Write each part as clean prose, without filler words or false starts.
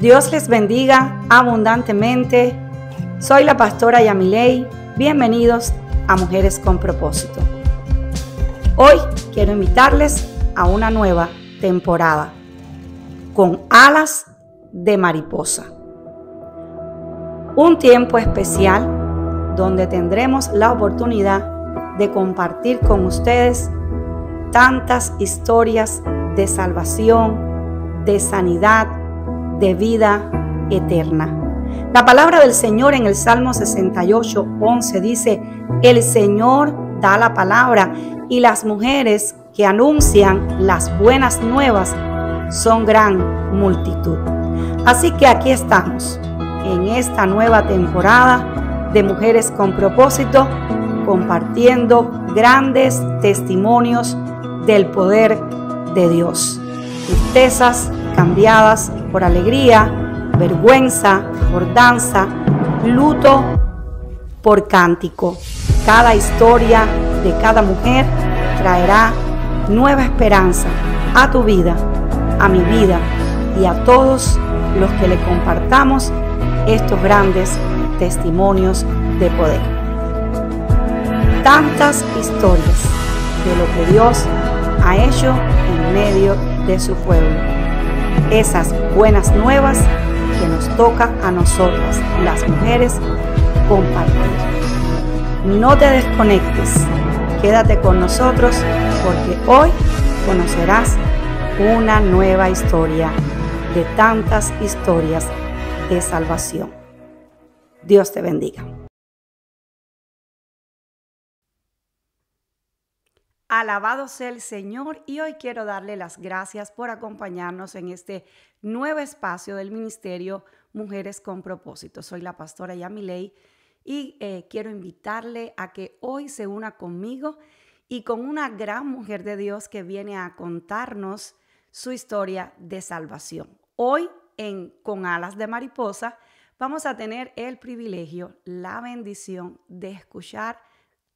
Dios les bendiga abundantemente. Soy la pastora Yamilei. Bienvenidos a Mujeres con Propósito. Hoy quiero invitarles a una nueva temporada con alas de mariposa. Un tiempo especial donde tendremos la oportunidad de compartir con ustedes tantas historias de salvación, de sanidad, de vida eterna. La palabra del Señor en el Salmo 68:11 dice: el Señor da la palabra y las mujeres que anuncian las buenas nuevas son gran multitud. Así que aquí estamos en esta nueva temporada de Mujeres con Propósito, compartiendo grandes testimonios del poder de Dios. Tristezas cambiadas por alegría, vergüenza por danza, luto por cántico. Cada historia de cada mujer traerá nueva esperanza a tu vida, a mi vida y a todos los que le compartamos estos grandes testimonios de poder. Tantas historias de lo que Dios ha hecho en medio de su pueblo. Esas buenas nuevas que nos toca a nosotras, las mujeres, compartir. No te desconectes, quédate con nosotros porque hoy conocerás una nueva historia de tantas historias de salvación. Dios te bendiga. Alabado sea el Señor, y hoy quiero darle las gracias por acompañarnos en este nuevo espacio del Ministerio Mujeres con Propósito. Soy la pastora Yamilei y quiero invitarle a que hoy se una conmigo y con una gran mujer de Dios que viene a contarnos su historia de salvación. Hoy Con Alas de Mariposa vamos a tener el privilegio, la bendición de escuchar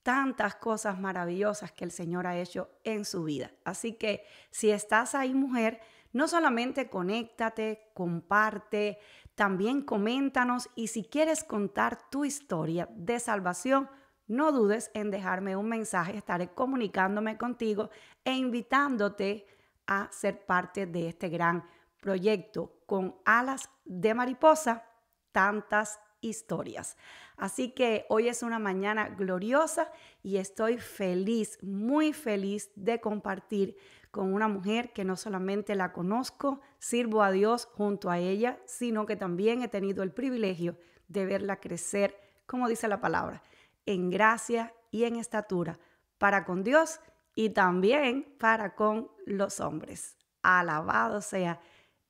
tantas cosas maravillosas que el Señor ha hecho en su vida. Así que si estás ahí, mujer, no solamente conéctate, comparte, también coméntanos, y si quieres contar tu historia de salvación, no dudes en dejarme un mensaje. Estaré comunicándome contigo e invitándote a ser parte de este gran proyecto Con Alas de Mariposa, tantas historias. Así que hoy es una mañana gloriosa y estoy feliz, muy feliz de compartir con una mujer que no solamente la conozco, sirvo a Dios junto a ella, sino que también he tenido el privilegio de verla crecer, como dice la palabra, en gracia y en estatura para con Dios y también para con los hombres. Alabado sea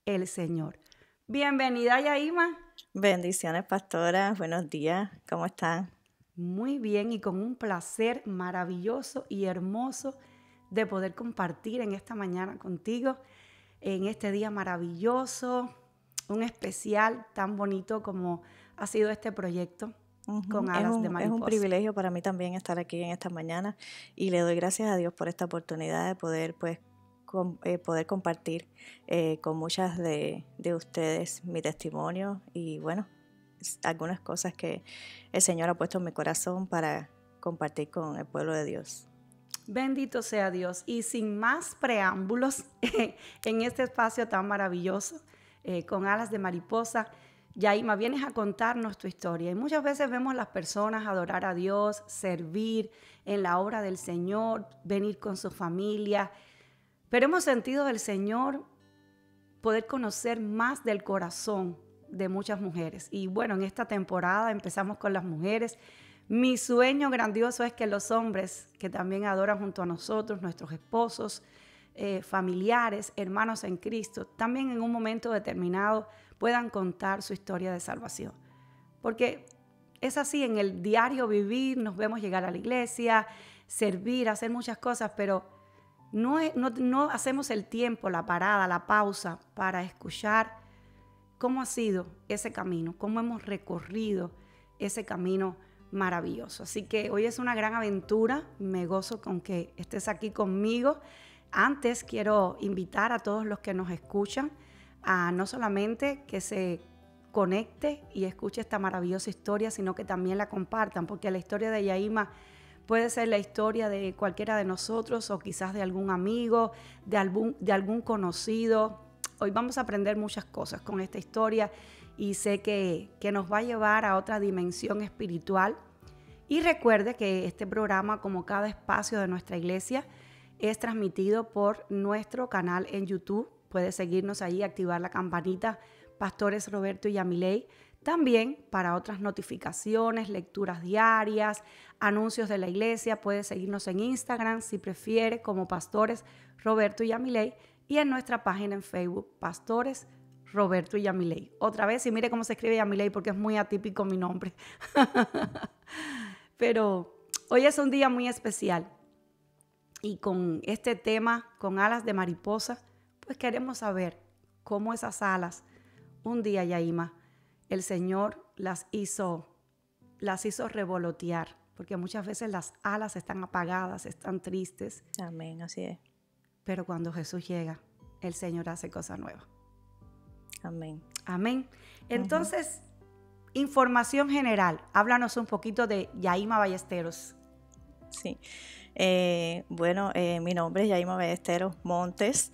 el Señor. Bienvenida, Yaima. Bendiciones, pastora. Buenos días. ¿Cómo están? Muy bien, y con un placer maravilloso y hermoso de poder compartir en esta mañana contigo, en este día maravilloso, un especial tan bonito como ha sido este proyecto Con Alas de Mariposa. Es un privilegio para mí también estar aquí en esta mañana y le doy gracias a Dios por esta oportunidad de poder poder compartir con muchas de ustedes mi testimonio y bueno, algunas cosas que el Señor ha puesto en mi corazón para compartir con el pueblo de Dios. Bendito sea Dios. Y sin más preámbulos, en este espacio tan maravilloso, Con Alas de Mariposa, Yaima, vienes a contarnos tu historia. Y muchas veces vemos a las personas adorar a Dios, servir en la obra del Señor, venir con su familia. Pero hemos sentido del Señor poder conocer más del corazón de muchas mujeres. Y bueno, en esta temporada empezamos con las mujeres. Mi sueño grandioso es que los hombres que también adoran junto a nosotros, nuestros esposos, familiares, hermanos en Cristo, también en un momento determinado puedan contar su historia de salvación. Porque es así, en el diario vivir, nos vemos llegar a la iglesia, servir, hacer muchas cosas, pero no hacemos el tiempo, la parada, la pausa para escuchar cómo ha sido ese camino, cómo hemos recorrido ese camino maravilloso. Así que hoy es una gran aventura, me gozo con que estés aquí conmigo. Antes quiero invitar a todos los que nos escuchan a no solamente que se conecte y escuche esta maravillosa historia, sino que también la compartan, porque la historia de Yaima puede ser la historia de cualquiera de nosotros o quizás de algún amigo, de algún conocido. Hoy vamos a aprender muchas cosas con esta historia y sé que nos va a llevar a otra dimensión espiritual. Y recuerde que este programa, como cada espacio de nuestra iglesia, es transmitido por nuestro canal en YouTube. Puede seguirnos ahí, activar la campanita, Pastores Roberto y Yamilei. También para otras notificaciones, lecturas diarias, anuncios de la iglesia, puede seguirnos en Instagram si prefiere, como Pastores Roberto y Yamilei, y en nuestra página en Facebook, Pastores Roberto y Yamilei. Otra vez, y mire cómo se escribe Yamilei porque es muy atípico mi nombre. Pero hoy es un día muy especial y con este tema, con alas de mariposa, pues queremos saber cómo esas alas, un día, Yaima, el Señor las hizo revolotear, porque muchas veces las alas están apagadas, están tristes. Amén, así es. Pero cuando Jesús llega, el Señor hace cosas nuevas. Amén. Amén. Entonces, información general. Háblanos un poquito de Yaima Ballesteros. Sí. Bueno, mi nombre es Yaima Ballesteros Montes.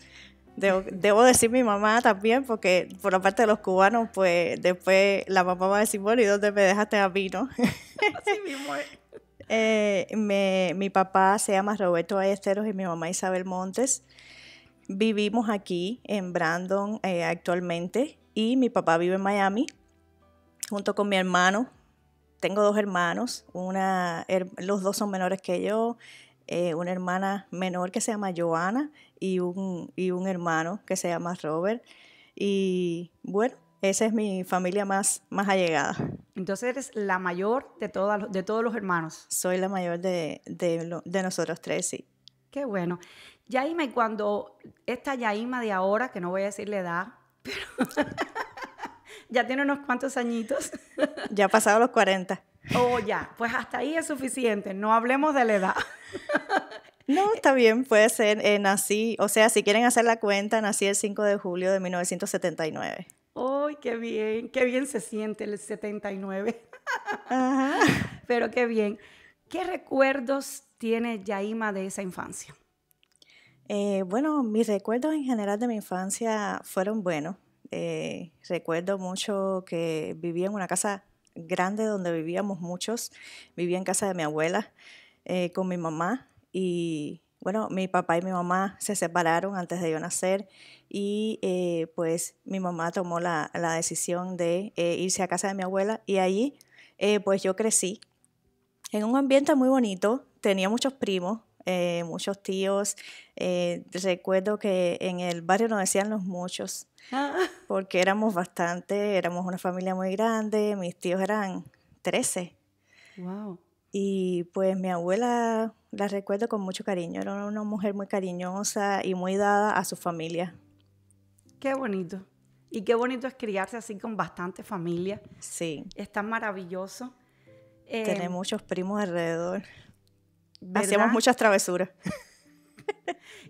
Debo decir mi mamá también, porque por la parte de los cubanos, pues después la mamá va a decir, bueno, ¿y dónde me dejaste a mí, no? Así mismo es. Mi papá se llama Roberto Ballesteros y mi mamá Isabel Montes. Vivimos aquí en Brandon actualmente y mi papá vive en Miami junto con mi hermano. Tengo 2 hermanos, los 2 son menores que yo, una hermana menor que se llama Joana y un hermano que se llama Robert. Y bueno, esa es mi familia más allegada. Entonces eres la mayor de todos los hermanos. Soy la mayor de nosotros 3, sí. Qué bueno. Yaima, y cuando esta Yaima de ahora, que no voy a decir la edad, pero ya tiene unos cuantos añitos. Ya ha pasado los 40. Oh, ya, pues hasta ahí es suficiente, no hablemos de la edad. No, está bien, puede ser, nací, o sea, si quieren hacer la cuenta, nací el 5 de julio de 1979. ¡Ay, qué bien se siente el 79! Ajá. Pero qué bien. ¿Qué recuerdos tiene Yaima de esa infancia? Bueno, mis recuerdos en general de mi infancia fueron buenos. Recuerdo mucho que vivía en una casa grande donde vivíamos muchos. Vivía en casa de mi abuela con mi mamá y bueno, mi papá y mi mamá se separaron antes de yo nacer y pues mi mamá tomó la decisión de irse a casa de mi abuela y allí pues yo crecí en un ambiente muy bonito. Tenía muchos primos, muchos tíos. Recuerdo que en el barrio nos decían los muchos porque éramos una familia muy grande, mis tíos eran 13. Wow. Y pues mi abuela la recuerdo con mucho cariño, era una mujer muy cariñosa y muy dada a su familia. Qué bonito. Y qué bonito es criarse así con bastante familia. Sí. Es tan maravilloso. Tener muchos primos alrededor. ¿Verdad? Hacíamos muchas travesuras.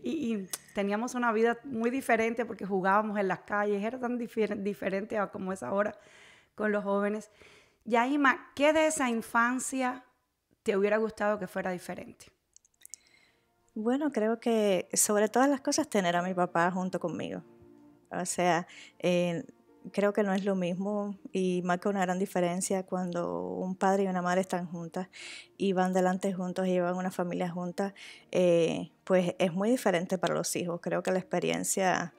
Y teníamos una vida muy diferente porque jugábamos en las calles, era tan diferente a como es ahora con los jóvenes. Yaima, ¿qué de esa infancia te hubiera gustado que fuera diferente? Bueno, creo que sobre todas las cosas tener a mi papá junto conmigo. O sea, creo que no es lo mismo y marca una gran diferencia cuando un padre y una madre están juntas y van delante juntos y llevan una familia juntas, pues es muy diferente para los hijos. Creo que la experiencia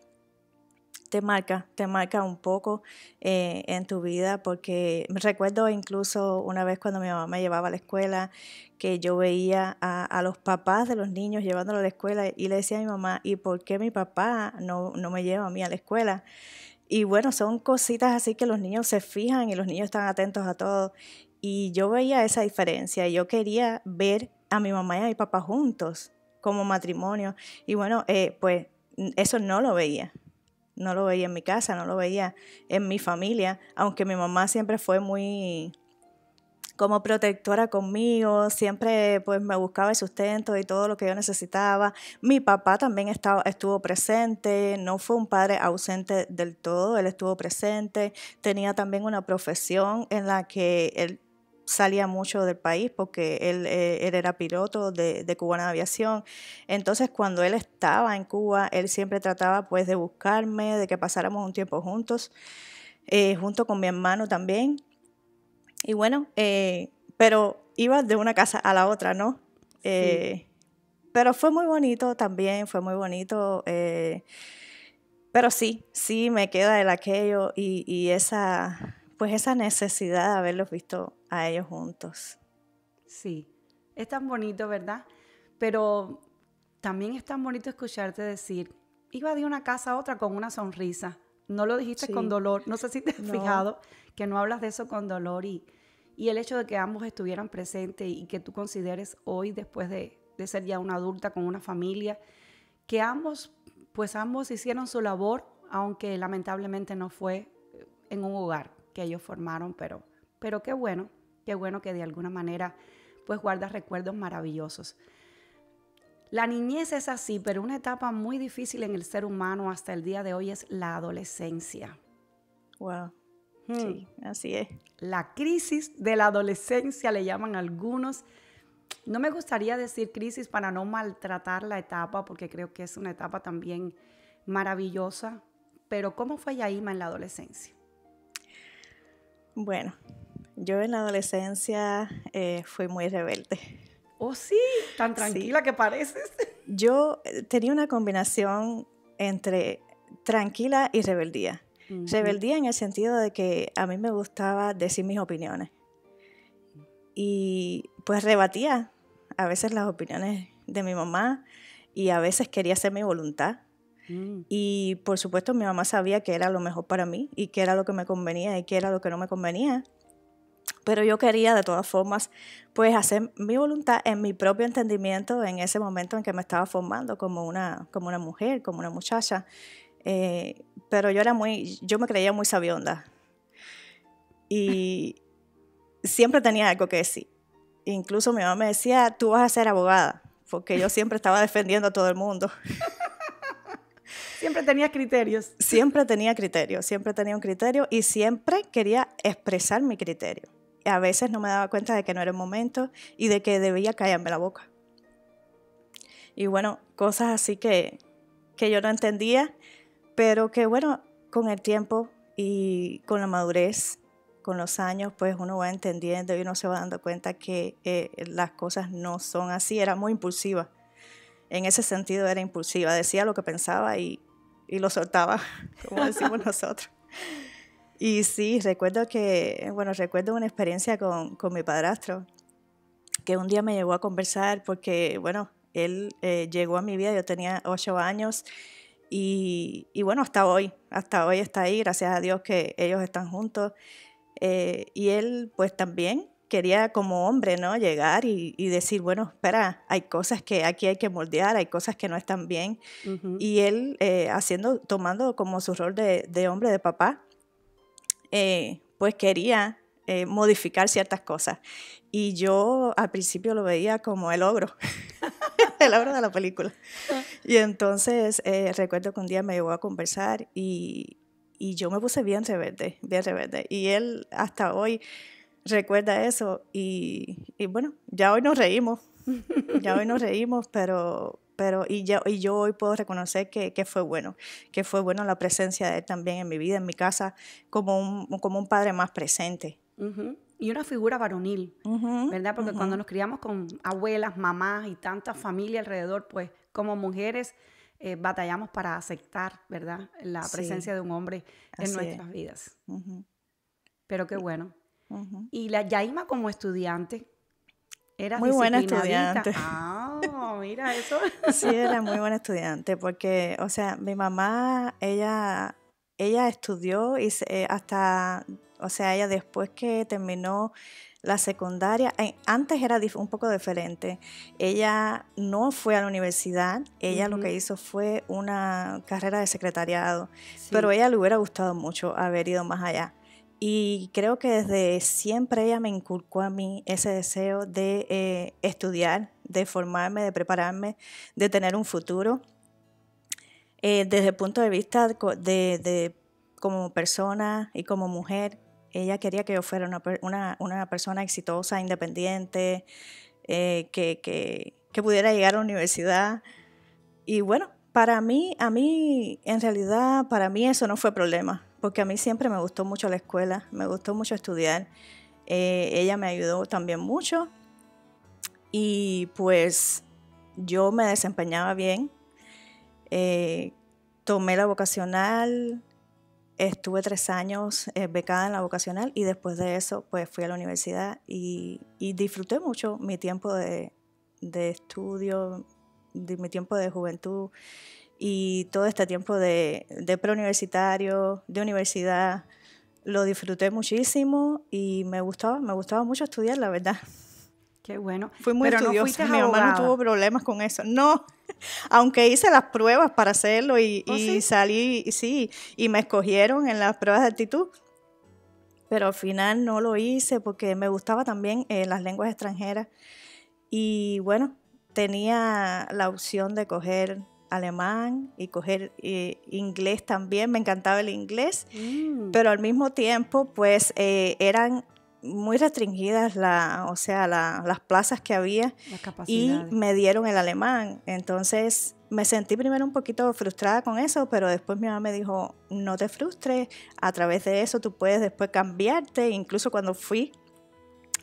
te marca un poco en tu vida, porque recuerdo incluso una vez cuando mi mamá me llevaba a la escuela que yo veía a los papás de los niños llevándolo a la escuela y le decía a mi mamá, ¿y por qué mi papá no me lleva a mí a la escuela? Y bueno, son cositas así que los niños se fijan y los niños están atentos a todo. Y yo veía esa diferencia y yo quería ver a mi mamá y a mi papá juntos como matrimonio. Y bueno, pues eso no lo veía. No lo veía en mi casa, no lo veía en mi familia, aunque mi mamá siempre fue muy como protectora conmigo, siempre pues me buscaba el sustento y todo lo que yo necesitaba. Mi papá también estuvo presente, no fue un padre ausente del todo, él estuvo presente, tenía también una profesión en la que él salía mucho del país porque él era piloto de Cubana Aviación. Entonces cuando él estaba en Cuba, él siempre trataba pues de buscarme, de que pasáramos un tiempo juntos, junto con mi hermano también. Y bueno, pero iba de una casa a la otra, ¿no? Sí. Pero fue muy bonito también, fue muy bonito. Pero sí, sí me queda el aquello y pues esa necesidad de haberlos visto a ellos juntos. Sí, es tan bonito, ¿verdad? Pero también es tan bonito escucharte decir, iba de una casa a otra con una sonrisa. No lo dijiste con Sí, dolor. No sé si te has no, fijado que no hablas de eso con dolor y el hecho de que ambos estuvieran presentes y que tú consideres hoy, después de ser ya una adulta con una familia, que pues ambos hicieron su labor, aunque lamentablemente no fue en un hogar que ellos formaron, pero qué bueno que de alguna manera pues guardas recuerdos maravillosos. La niñez es así, pero una etapa muy difícil en el ser humano hasta el día de hoy es la adolescencia. wow, Hmm. sí, así es. La crisis de la adolescencia le llaman algunos. No me gustaría decir crisis para no maltratar la etapa, porque creo que es una etapa también maravillosa. Pero ¿cómo fue Yaima en la adolescencia? Bueno, yo en la adolescencia fui muy rebelde. Oh, sí, tan Sí, tranquila que pareces. yo tenía una combinación entre tranquila y rebeldía. Ujú. Rebeldía en el sentido de que a mí me gustaba decir mis opiniones y pues rebatía a veces las opiniones de mi mamá y a veces quería hacer mi voluntad. Mm. Y por supuesto mi mamá sabía que era lo mejor para mí y qué era lo que me convenía y qué era lo que no me convenía. Pero yo quería de todas formas pues hacer mi voluntad en mi propio entendimiento en ese momento en que me estaba formando como una mujer, como una muchacha. Pero yo me creía muy sabionda y siempre tenía algo que decir. Incluso mi mamá me decía, tú vas a ser abogada, porque yo siempre estaba defendiendo a todo el mundo. Siempre tenías criterios. Siempre tenía un criterio y siempre quería expresar mi criterio. A veces no me daba cuenta de que no era el momento y de que debía callarme la boca. Y bueno, cosas así que yo no entendía, pero que bueno, con el tiempo y con la madurez, con los años, pues uno va entendiendo y uno se va dando cuenta que las cosas no son así. Era muy impulsiva. En ese sentido era impulsiva. Decía lo que pensaba y lo soltaba, como decimos nosotros. Y sí, recuerdo una experiencia con mi padrastro, que un día me llevó a conversar porque, bueno, él llegó a mi vida, yo tenía 8 años y bueno, hasta hoy está ahí, gracias a Dios que ellos están juntos. Y él pues también quería como hombre, ¿no? Llegar y decir, bueno, espera, hay cosas que aquí hay que moldear, hay cosas que no están bien. Ujú. Y él tomando como su rol de hombre, de papá, pues quería modificar ciertas cosas. Y yo al principio lo veía como el ogro, el ogro de la película. Y entonces recuerdo que un día me llevó a conversar y yo me puse bien rebelde, bien rebelde. Y él hasta hoy recuerda eso y bueno, ya hoy nos reímos, y yo hoy puedo reconocer que fue bueno la presencia de él también en mi vida, en mi casa, como un padre más presente. Ujú. Y una figura varonil, Ujú, ¿verdad? Porque ujú. cuando nos criamos con abuelas, mamás y tanta familia alrededor, pues como mujeres batallamos para aceptar, ¿verdad? La Sí, presencia de un hombre en así es. nuestras vidas. Ujú, Pero qué y- bueno. ujú. Y la Yaima como estudiante, ¿eras Muy buena disciplinadita? estudiante. Ah, mira eso. Sí, era muy buena estudiante porque, o sea, mi mamá, ella estudió hasta, o sea, ella después que terminó la secundaria, antes era un poco diferente. Ella no fue a la universidad, ella lo que Ujú. hizo fue una carrera de secretariado, pero Sí. a ella le hubiera gustado mucho haber ido más allá. Y creo que desde siempre ella me inculcó a mí ese deseo de estudiar, de formarme, de prepararme, de tener un futuro. Desde el punto de vista de como persona y como mujer, ella quería que yo fuera una persona exitosa, independiente, que pudiera llegar a la universidad. Y bueno, en realidad, para mí eso no fue problema, porque a mí siempre me gustó mucho la escuela, me gustó mucho estudiar. Ella me ayudó también mucho y pues yo me desempeñaba bien. Tomé la vocacional, estuve 3 años becada en la vocacional y después de eso pues fui a la universidad y disfruté mucho mi tiempo de estudio, mi tiempo de juventud y todo este tiempo de preuniversitario, de universidad. Lo disfruté muchísimo y me gustaba mucho estudiar, la verdad. Qué bueno. Fui muy Pero estudiosa. no Mi mamá no tuvo problemas con eso. No, aunque hice las pruebas para hacerlo y ¿Sí? salí, sí, y me escogieron en las pruebas de actitud, pero al final no lo hice porque me gustaba también las lenguas extranjeras y bueno, tenía la opción de coger alemán y coger inglés también, me encantaba el inglés, pero al mismo tiempo pues eran muy restringidas las plazas que había y me dieron el alemán. Entonces me sentí primero un poquito frustrada con eso, pero después mi mamá me dijo, no te frustres, a través de eso tú puedes después cambiarte. Incluso cuando fui,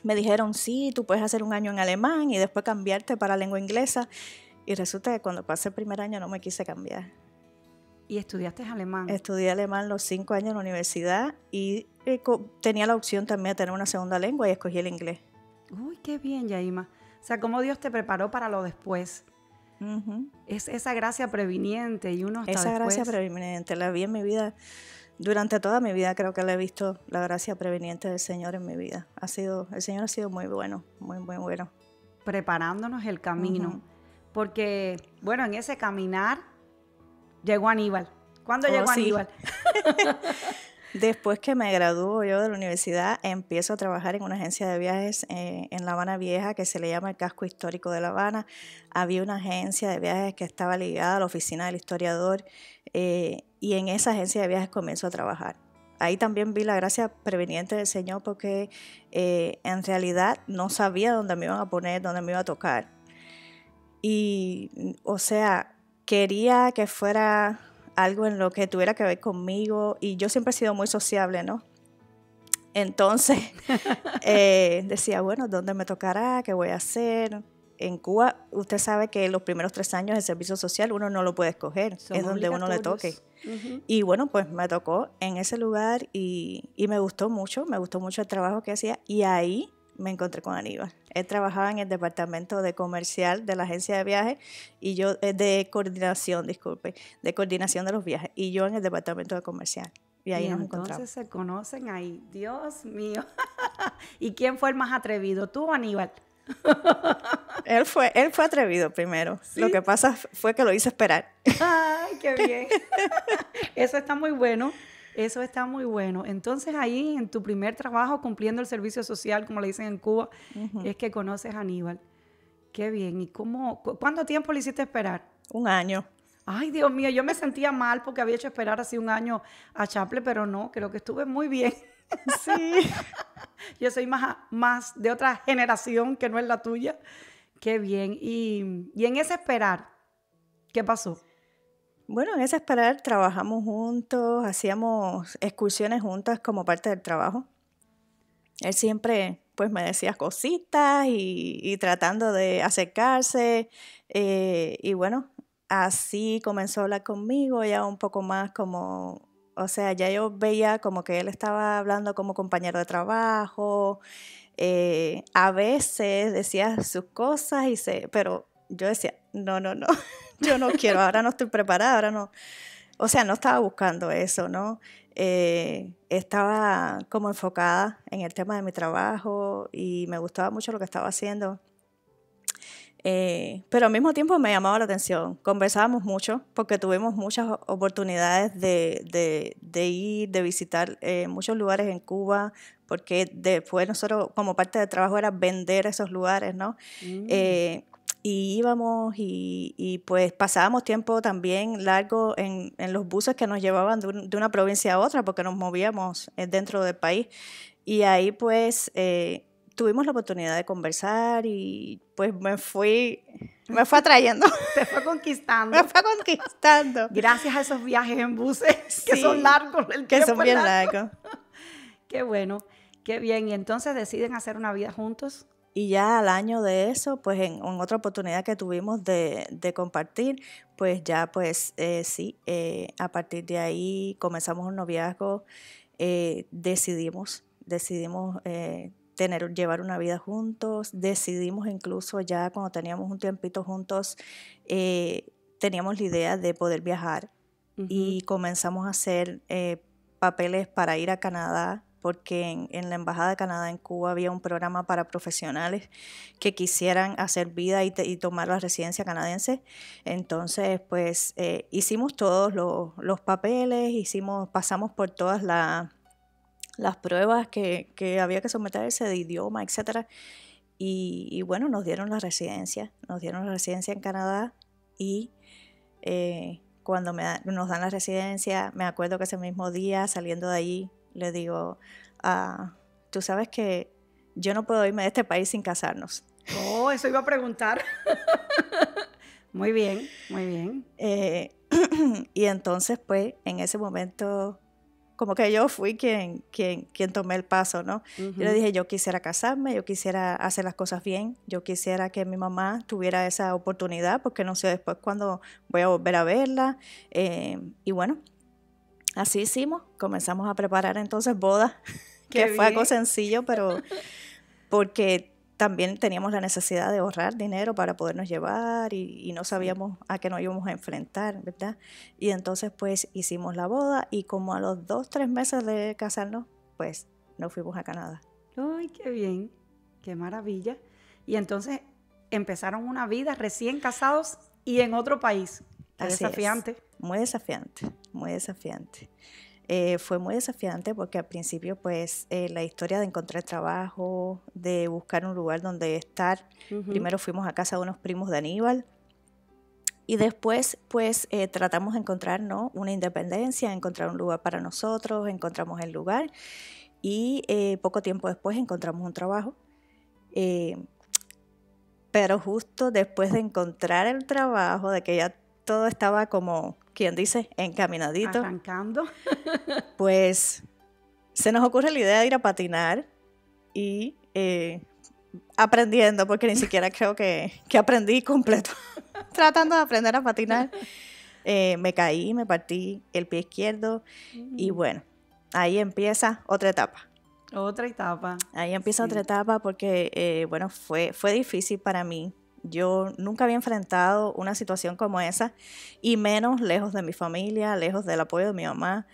me dijeron, sí, tú puedes hacer un año en alemán y después cambiarte para lengua inglesa. Y resulta que cuando pasé el primer año no me quise cambiar. ¿Y estudiaste alemán? Estudié alemán los 5 años en la universidad y tenía la opción también de tener una segunda lengua y escogí el inglés. Uy, qué bien, Yaima. O sea, cómo Dios te preparó para lo después. Es esa gracia previniente y uno hasta esa después... gracia previniente la vi en mi vida. Durante toda mi vida creo que la he visto, la gracia previniente del Señor en mi vida. El Señor ha sido muy bueno, muy, muy bueno. Preparándonos el camino. Porque, bueno, en ese caminar llegó Aníbal. ¿Cuándo llegó Aníbal? Después que me gradúo yo de la universidad, empiezo a trabajar en una agencia de viajes en La Habana Vieja, que se le llama el Casco Histórico de La Habana. Había una agencia de viajes que estaba ligada a la oficina del historiador y en esa agencia de viajes comienzo a trabajar. Ahí también vi la gracia preveniente del Señor porque en realidad no sabía dónde me iban a poner, dónde me iba a tocar. Y, o sea, quería que fuera algo en lo que tuviera que ver conmigo y yo siempre he sido muy sociable, ¿no? Entonces decía, bueno, ¿dónde me tocará? ¿Qué voy a hacer? En Cuba, usted sabe que los primeros 3 años de servicio social uno no lo puede escoger, es donde uno le toque. Y bueno, pues me tocó en ese lugar y me gustó mucho el trabajo que hacía y ahí me encontré con Aníbal. Él trabajaba en el departamento de comercial de la agencia de viajes y yo, de coordinación de los viajes y yo en el departamento de comercial. Y ahí nos encontramos. Entonces se conocen ahí. Dios mío. ¿Y quién fue el más atrevido, tú o Aníbal? Él fue atrevido primero. ¿Sí? Lo que pasa fue que lo hice esperar. ¡Ay, qué bien! Eso está muy bueno. Eso está muy bueno. Entonces ahí en tu primer trabajo cumpliendo el servicio social, como le dicen en Cuba, es que conoces a Aníbal. Qué bien. ¿Y cuánto tiempo le hiciste esperar? 1 año. Ay, Dios mío, yo me sentía mal porque había hecho esperar así 1 año a Chaple, pero no, creo que estuve muy bien. Sí. Yo soy más de otra generación que no es la tuya. Qué bien. Y en ese esperar, ¿qué pasó? Bueno, en ese esperar trabajamos juntos, hacíamos excursiones juntas como parte del trabajo. Él siempre pues me decía cositas y tratando de acercarse y bueno, así comenzó a hablar conmigo ya un poco más como, o sea, ya yo veía como que él estaba hablando como compañero de trabajo, a veces decía sus cosas pero yo decía, no, yo no quiero, ahora no estoy preparada, ahora no. O sea, no estaba buscando eso, ¿no? Estaba como enfocada en el tema de mi trabajo y me gustaba mucho lo que estaba haciendo. Pero al mismo tiempo me llamaba la atención. Conversábamos mucho porque tuvimos muchas oportunidades de ir, de visitar muchos lugares en Cuba, porque después nosotros como parte del trabajo era vender esos lugares, ¿no? Y íbamos y pues pasábamos tiempo también largo en los buses que nos llevaban de una provincia a otra porque nos movíamos dentro del país. Y ahí pues tuvimos la oportunidad de conversar y pues me fue atrayendo. Te fue conquistando. Me fue conquistando. Gracias a esos viajes en buses que son largos. Que son bien largos. Qué bueno, qué bien. Y entonces deciden hacer una vida juntos. Y ya al año de eso, pues en otra oportunidad que tuvimos de compartir, pues ya pues sí, a partir de ahí comenzamos un noviazgo, decidimos llevar una vida juntos, decidimos incluso ya cuando teníamos un tiempito juntos, teníamos la idea de poder viajar y comenzamos a hacer papeles para ir a Canadá, porque en la Embajada de Canadá en Cuba había un programa para profesionales que quisieran hacer vida y tomar la residencia canadiense. Entonces, pues hicimos todos los papeles, pasamos por todas las pruebas que había que someterse de idioma, etc. Y bueno, nos dieron la residencia en Canadá y cuando nos dan la residencia, me acuerdo que ese mismo día, saliendo de allí, le digo, tú sabes que yo no puedo irme de este país sin casarnos. Oh, eso iba a preguntar. Muy bien, muy bien. Y entonces, pues, en ese momento, como que yo fui quien tomé el paso, ¿no? Yo le dije, yo quisiera casarme, yo quisiera hacer las cosas bien, yo quisiera que mi mamá tuviera esa oportunidad, porque no sé después cuándo voy a volver a verla. Y bueno, así hicimos, comenzamos a preparar entonces bodas, que fue algo sencillo, pero porque también teníamos la necesidad de ahorrar dinero para podernos llevar y no sabíamos a qué nos íbamos a enfrentar, ¿verdad? Y entonces pues hicimos la boda y como a los 2-3 meses de casarnos, pues nos fuimos a Canadá. ¡Ay, qué bien! ¡Qué maravilla! Y entonces empezaron una vida recién casados y en otro país. ¡Qué desafiante! Muy desafiante, muy desafiante. Fue muy desafiante porque al principio pues la historia de encontrar trabajo, de buscar un lugar donde estar, primero fuimos a casa de unos primos de Aníbal y después pues tratamos de encontrar, ¿no?, una independencia, encontrar un lugar para nosotros, encontramos el lugar y poco tiempo después encontramos un trabajo. Pero justo después de encontrar el trabajo, de que ya todo estaba como, quien dice, encaminadito. Arrancando. Pues se nos ocurre la idea de ir a patinar y aprendiendo, porque ni siquiera creo que aprendí completo. Tratando de aprender a patinar, me caí, me partí el pie izquierdo y bueno, ahí empieza otra etapa. Otra etapa. Ahí empieza otra etapa porque, bueno, fue difícil para mí. Yo nunca había enfrentado una situación como esa y menos lejos de mi familia, lejos del apoyo de mi mamá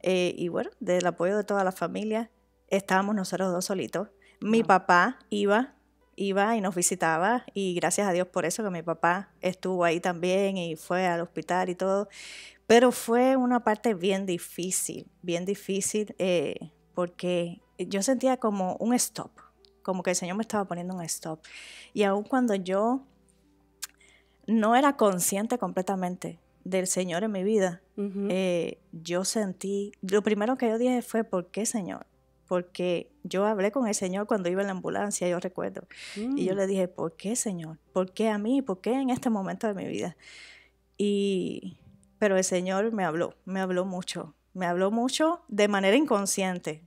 y bueno, del apoyo de toda la familia. Estábamos nosotros dos solitos. Mi papá iba y nos visitaba y gracias a Dios por eso que mi papá estuvo ahí también y fue al hospital y todo. Pero fue una parte bien difícil porque yo sentía como un stop, como que el Señor me estaba poniendo un stop. Y aun cuando yo no era consciente completamente del Señor en mi vida, yo sentí, lo primero que yo dije fue, ¿por qué, Señor? Porque yo hablé con el Señor cuando iba en la ambulancia, yo recuerdo. Y yo le dije, ¿por qué, Señor? ¿Por qué a mí? ¿Por qué en este momento de mi vida? Pero el Señor me habló mucho de manera inconsciente.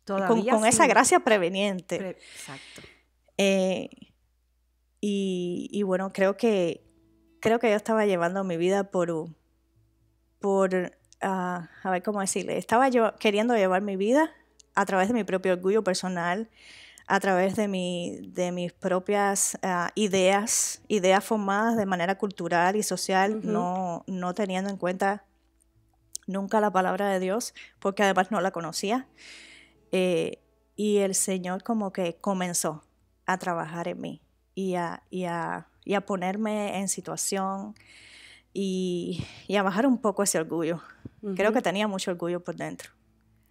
Con esa gracia preveniente. Exacto. Y bueno, creo que yo estaba llevando mi vida a ver cómo decirle, estaba yo queriendo llevar mi vida a través de mi propio orgullo personal, a través de mis propias ideas formadas de manera cultural y social, no teniendo en cuenta nunca la palabra de Dios, porque además no la conocía. Y el Señor como que comenzó a trabajar en mí y a y a ponerme en situación y a bajar un poco ese orgullo. Creo que tenía mucho orgullo por dentro.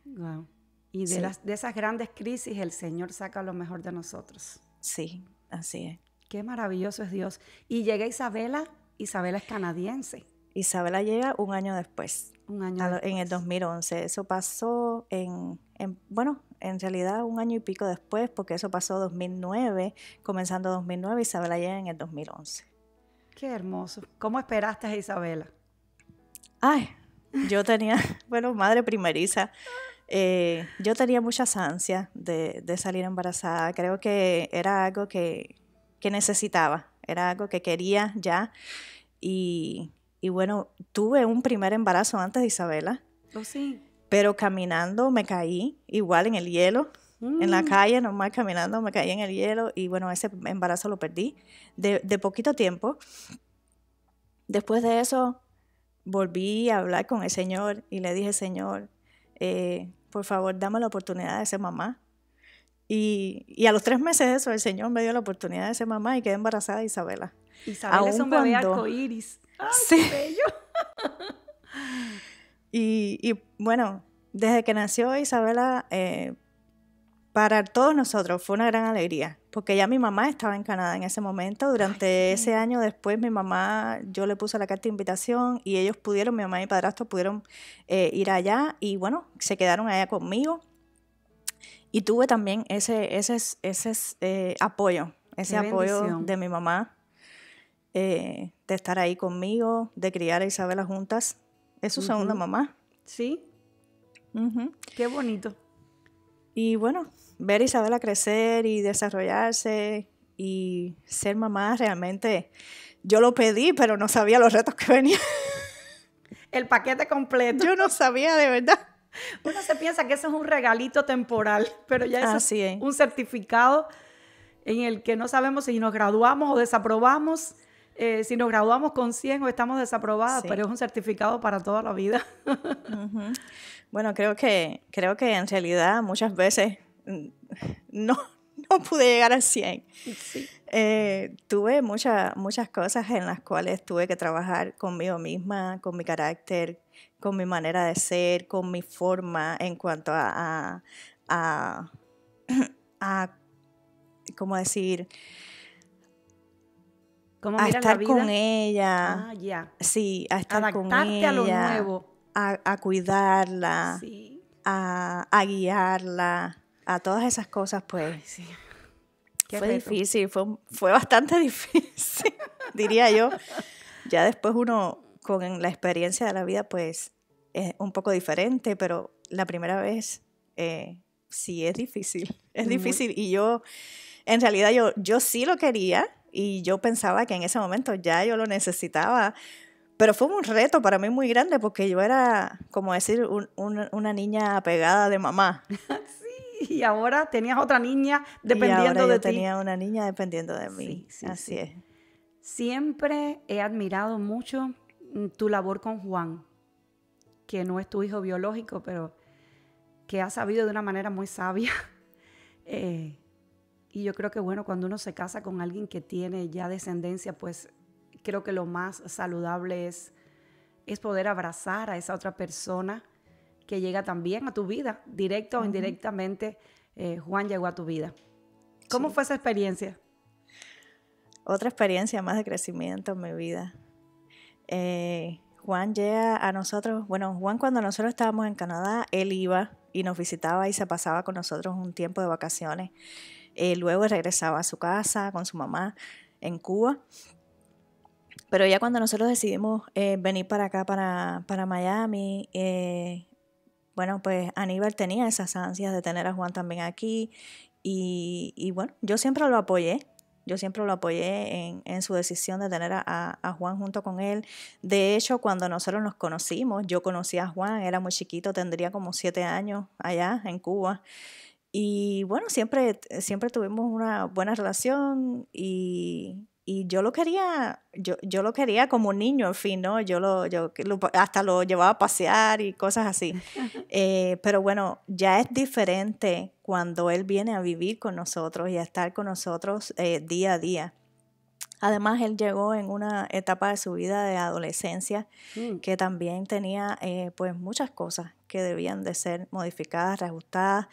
Wow. Y de esas grandes crisis el Señor saca lo mejor de nosotros. Sí, así es. Qué maravilloso es Dios. Y llega Isabela es canadiense. Isabela llega un año después. Un año después. En el 2011. Eso pasó bueno, en realidad un año y pico después, porque eso pasó 2009, comenzando 2009, Isabela llega en el 2011. Qué hermoso. ¿Cómo esperaste a Isabela? Ay, yo tenía, bueno, madre primeriza, yo tenía muchas ansias de salir embarazada. Creo que era algo que necesitaba, era algo que quería ya. Y bueno, tuve un primer embarazo antes de Isabela. Oh, sí. Pero caminando me caí, igual en el hielo, en la calle, normal caminando, me caí en el hielo y bueno, ese embarazo lo perdí de poquito tiempo. Después de eso, volví a hablar con el Señor y le dije, Señor, por favor, dame la oportunidad de ser mamá. Y a los 3 meses de eso, el Señor me dio la oportunidad de ser mamá y quedé embarazada de Isabela. Isabela es un bebé arcoíris. ¡Ay, sí. qué bello! Y bueno, desde que nació Isabela, para todos nosotros fue una gran alegría, porque ya mi mamá estaba en Canadá en ese momento. Durante ese año después, mi mamá, yo le puse la carta de invitación y ellos pudieron, mi mamá y mi padrastro pudieron ir allá y bueno, se quedaron allá conmigo. Y tuve también ese apoyo, ese apoyo de mi mamá, de estar ahí conmigo, de criar a Isabela juntas. Es su segunda mamá. Sí. Qué bonito. Y bueno, ver a Isabela crecer y desarrollarse y ser mamá realmente, yo lo pedí, pero no sabía los retos que venían. El paquete completo. Yo no sabía de verdad. Uno se piensa que eso es un regalito temporal, pero ya eso Así es un certificado en el que no sabemos si nos graduamos o desaprobamos, si nos graduamos con 100 o estamos desaprobadas, pero es un certificado para toda la vida. Bueno, creo que en realidad muchas veces no pude llegar al 100. Sí. Tuve muchas cosas en las cuales tuve que trabajar conmigo misma, con mi carácter, con mi manera de ser, con mi forma en cuanto a ¿cómo decir? ¿Cómo a miras estar la vida? con ella. Ah, ya. Sí, a estar Adaptarte con ella. a lo nuevo. A cuidarla. Sí. A guiarla. A todas esas cosas, pues. Ay, sí. Fue difícil, fue bastante difícil, diría yo. Ya después uno, con la experiencia de la vida, pues, es un poco diferente, pero la primera vez sí es difícil. Es difícil y yo, en realidad, yo sí lo quería y yo pensaba que en ese momento ya yo lo necesitaba, pero fue un reto para mí muy grande porque yo era, como decir, una niña apegada de mamá. Sí, y ahora tenías otra niña dependiendo de ti. Tenía una niña dependiendo de mí, sí, así es. Siempre he admirado mucho tu labor con Juan, que no es tu hijo biológico, pero que ha sabido de una manera muy sabia. Y yo creo que, bueno, cuando uno se casa con alguien que tiene ya descendencia, pues creo que lo más saludable es poder abrazar a esa otra persona que llega también a tu vida, directa o indirectamente. Juan llegó a tu vida. ¿Cómo fue esa experiencia? Otra experiencia más de crecimiento en mi vida. Juan llega a nosotros, bueno, Juan cuando nosotros estábamos en Canadá, él iba y nos visitaba y se pasaba con nosotros un tiempo de vacaciones. Luego regresaba a su casa con su mamá en Cuba. Pero ya cuando nosotros decidimos venir para acá, para Miami, bueno, pues Aníbal tenía esas ansias de tener a Juan también aquí y bueno, yo siempre lo apoyé. Yo siempre lo apoyé en su decisión de tener a Juan junto con él. De hecho, cuando nosotros nos conocimos, yo conocí a Juan, era muy chiquito, tendría como 7 años allá en Cuba. Y bueno, siempre tuvimos una buena relación y yo lo quería, yo lo quería como un niño, en fin, ¿no? Yo hasta lo llevaba a pasear y cosas así. Pero bueno, ya es diferente cuando él viene a vivir con nosotros y a estar con nosotros día a día. Además, él llegó en una etapa de su vida de adolescencia que también tenía pues muchas cosas que debían de ser modificadas, reajustadas.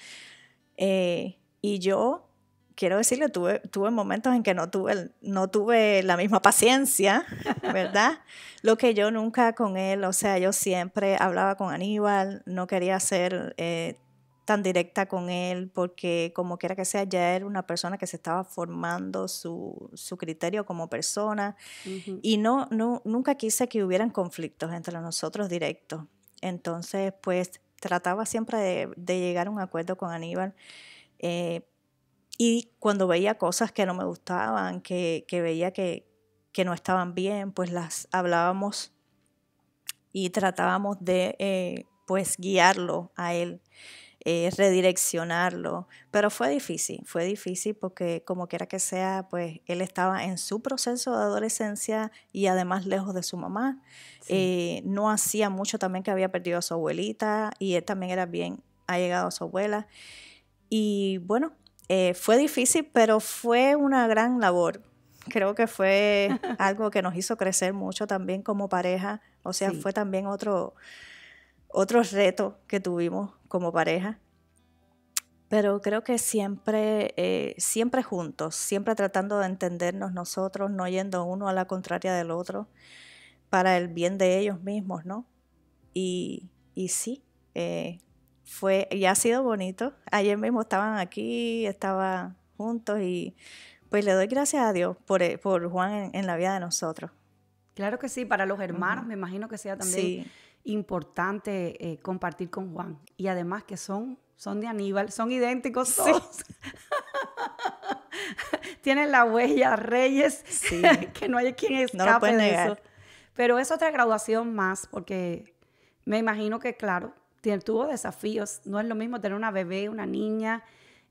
Y yo, quiero decirle, tuve momentos en que no tuve la misma paciencia, ¿verdad? Lo que yo nunca con él, o sea, yo siempre hablaba con Aníbal, no quería ser tan directa con él, porque como quiera que sea, ya era una persona que se estaba formando su criterio como persona, y nunca quise que hubieran conflictos entre nosotros directos. Entonces, pues trataba siempre de llegar a un acuerdo con Aníbal, y cuando veía cosas que no me gustaban, que veía que no estaban bien, pues las hablábamos y tratábamos de pues guiarlo a él, redireccionarlo, pero fue difícil porque como quiera que sea, pues él estaba en su proceso de adolescencia y además lejos de su mamá. Sí. No hacía mucho también que había perdido a su abuelita y él también era bien allegado a su abuela. Y bueno, fue difícil, pero fue una gran labor. Creo que fue algo que nos hizo crecer mucho también como pareja. O sea, sí, fue también otro reto que tuvimos como pareja. Pero creo que siempre juntos, siempre tratando de entendernos nosotros, no yendo uno a la contraria del otro, para el bien de ellos mismos, ¿no? Y sí, fue y ha sido bonito. Ayer mismo estaban juntos y pues le doy gracias a Dios por Juan en la vida de nosotros. Claro que sí, para los hermanos me imagino que sea también Sí. importante compartir con Juan. Y además que son de Aníbal, son idénticos todos. Sí. Tienen la huella Reyes, sí, que no hay quien escape de negar. Eso. Pero es otra graduación más, porque me imagino que, claro, tuvo desafíos. No es lo mismo tener una bebé, una niña,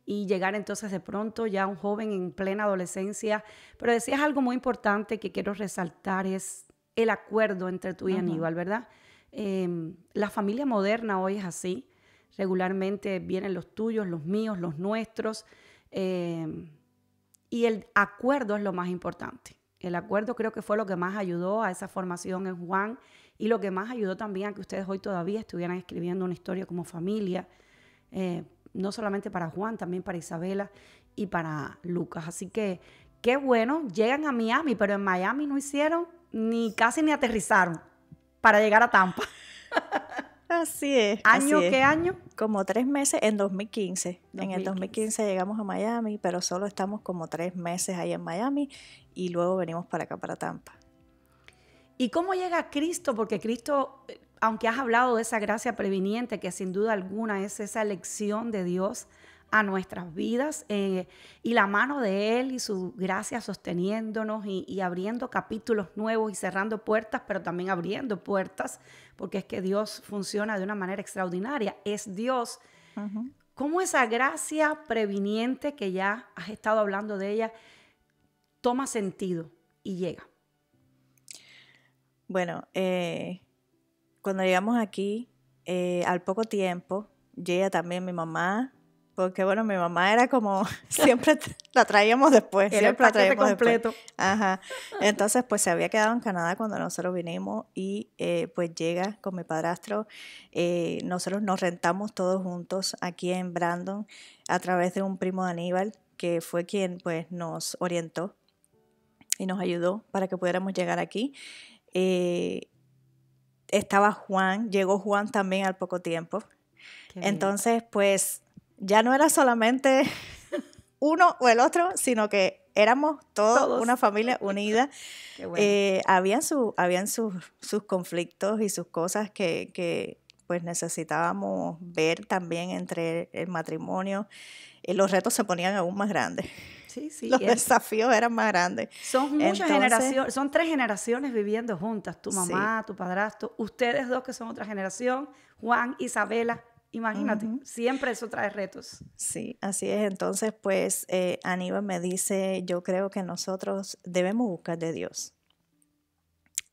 y llegar entonces de pronto ya un joven en plena adolescencia. Pero decías algo muy importante que quiero resaltar, es el acuerdo entre tú y Aníbal, ¿verdad? La familia moderna hoy es así. Regularmente vienen los tuyos, los míos, los nuestros. Y el acuerdo es lo más importante. El acuerdo creo que fue lo que más ayudó a esa formación en Juan y lo que más ayudó también a que ustedes hoy todavía estuvieran escribiendo una historia como familia, no solamente para Juan, también para Isabela y para Lucas. Así que qué bueno, llegan a Miami, pero en Miami no hicieron casi ni aterrizaron para llegar a Tampa. Así es. ¿Año así es. qué año? Como 3 meses en 2015. En el 2015 llegamos a Miami, pero solo estamos como 3 meses ahí en Miami y luego venimos para acá, para Tampa. ¿Y cómo llega Cristo? Porque Cristo, aunque has hablado de esa gracia previniente, que sin duda alguna es esa elección de Dios a nuestras vidas, y la mano de Él y su gracia sosteniéndonos y abriendo capítulos nuevos y cerrando puertas, pero también abriendo puertas, porque es que Dios funciona de una manera extraordinaria. Es Dios. Uh-huh. ¿Cómo esa gracia previniente, que ya has estado hablando de ella, toma sentido y llega? Bueno, cuando llegamos aquí, al poco tiempo, llega también mi mamá, porque bueno, mi mamá era como, siempre la traíamos después. Era siempre el paquete completo. Después. Ajá. Entonces, pues se había quedado en Canadá cuando nosotros vinimos y pues llega con mi padrastro. Nosotros nos rentamos todos juntos aquí en Brandon a través de un primo de Aníbal, que fue quien pues nos orientó y nos ayudó para que pudiéramos llegar aquí. Estaba Juan, llegó Juan también al poco tiempo. Entonces, pues ya no era solamente uno o el otro, sino que éramos todos una familia unida. Qué bueno. Habían sus conflictos y sus cosas que pues necesitábamos ver también entre el matrimonio. Los retos se ponían aún más grandes. Sí, los desafíos eran más grandes. Son muchas generaciones, son 3 generaciones viviendo juntas, tu mamá, sí, tu padrastro, ustedes dos que son otra generación, Juan, Isabela, imagínate, siempre eso trae retos. Sí, así es. Entonces, pues Aníbal me dice, yo creo que nosotros debemos buscar de Dios.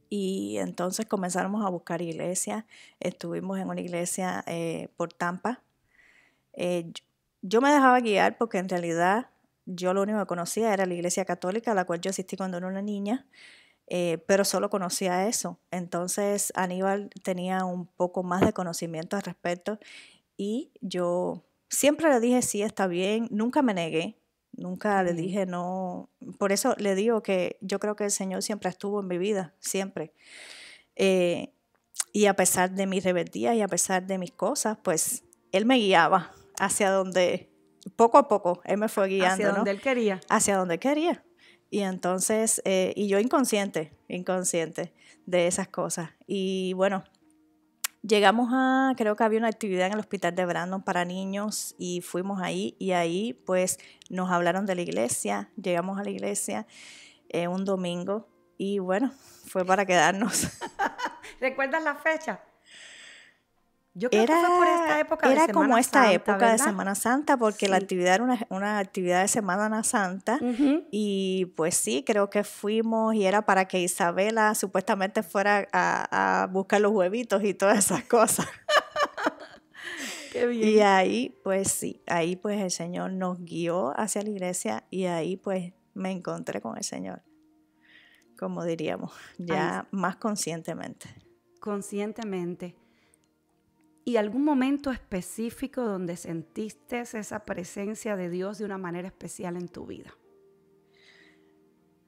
Y entonces comenzamos a buscar iglesia, estuvimos en una iglesia por Tampa. Yo me dejaba guiar porque en realidad Yo lo único que conocía era la iglesia católica, a la cual yo asistí cuando era una niña, pero solo conocía eso. Entonces Aníbal tenía un poco más de conocimiento al respecto y yo siempre le dije, sí, está bien, nunca me negué, nunca le dije no. Por eso le digo que yo creo que el Señor siempre estuvo en mi vida, siempre. Y a pesar de mi rebeldía y a pesar de mis cosas, pues Él me guiaba hacia donde, poco a poco, Él me fue guiando, hacia donde ¿no? Él quería. Hacia donde quería. Y entonces, y yo inconsciente de esas cosas. Y bueno, creo que había una actividad en el hospital de Brandon para niños y fuimos ahí y ahí pues nos hablaron de la iglesia, llegamos a la iglesia un domingo y bueno, fue para quedarnos. ¿Recuerdas la fecha? Yo creo que fue por esta época de Semana como esta Santa, época ¿verdad? de Semana Santa, porque la Sí. actividad era una actividad de Semana Santa. Y pues sí, creo que fuimos y era para que Isabela supuestamente fuera a buscar los huevitos y todas esas cosas. Qué bien. Y ahí pues sí, ahí pues el Señor nos guió hacia la iglesia y ahí pues me encontré con el Señor, como diríamos, ya más conscientemente. Conscientemente. ¿Y algún momento específico donde sentiste esa presencia de Dios de una manera especial en tu vida?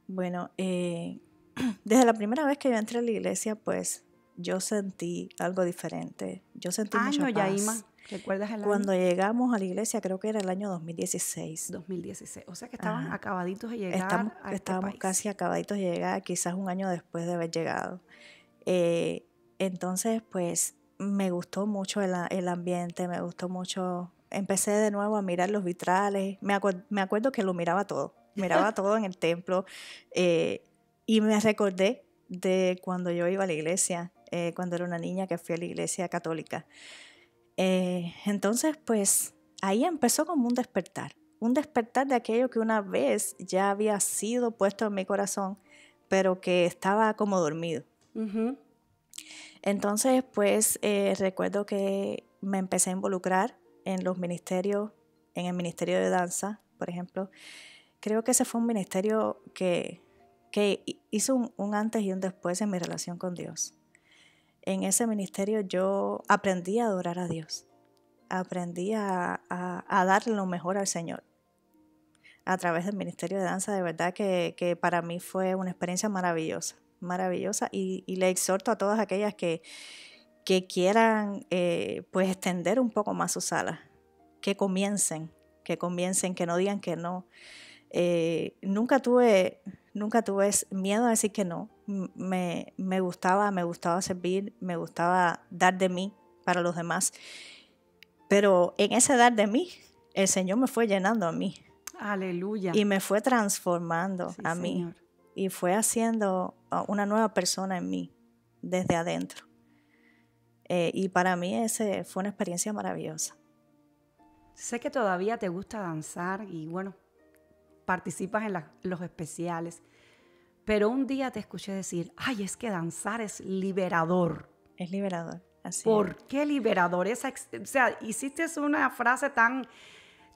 Bueno, desde la primera vez que yo entré a la iglesia, pues yo sentí algo diferente. Yo sentí mucha paz. Yaima, ¿recuerdas el año? Cuando llegamos a la iglesia, creo que era el año 2016. 2016. O sea que estaban acabaditos de llegar a este estábamos país. casi acabaditos de llegar, quizás un año después de haber llegado. Entonces, pues me gustó mucho el ambiente, me gustó mucho. Empecé de nuevo a mirar los vitrales. Me acuerdo que lo miraba todo en el templo. Y me recordé de cuando yo iba a la iglesia, cuando era una niña que fui a la iglesia católica. Entonces, pues ahí empezó como un despertar de aquello que una vez ya había sido puesto en mi corazón, pero que estaba como dormido. Uh-huh. Entonces, pues recuerdo que me empecé a involucrar en los ministerios, en el ministerio de danza, por ejemplo. Creo que ese fue un ministerio que hizo un antes y un después en mi relación con Dios. En ese ministerio yo aprendí a adorar a Dios, aprendí a darle lo mejor al Señor. A través del ministerio de danza, de verdad que para mí fue una experiencia maravillosa y le exhorto a todas aquellas que quieran pues extender un poco más sus alas, que comiencen, que no digan que no. Nunca tuve miedo a decir que no. Me gustaba servir, me gustaba dar de mí para los demás. Pero en ese dar de mí, el Señor me fue llenando a mí. Aleluya. Y me fue transformando a mí. Señor. Y fue haciendo una nueva persona en mí, desde adentro. Y para mí ese fue una experiencia maravillosa. Sé que todavía te gusta danzar y bueno, participas en los especiales, pero un día te escuché decir, ay, es que danzar es liberador. Es liberador, así ¿Por qué liberador? O sea, hiciste una frase tan...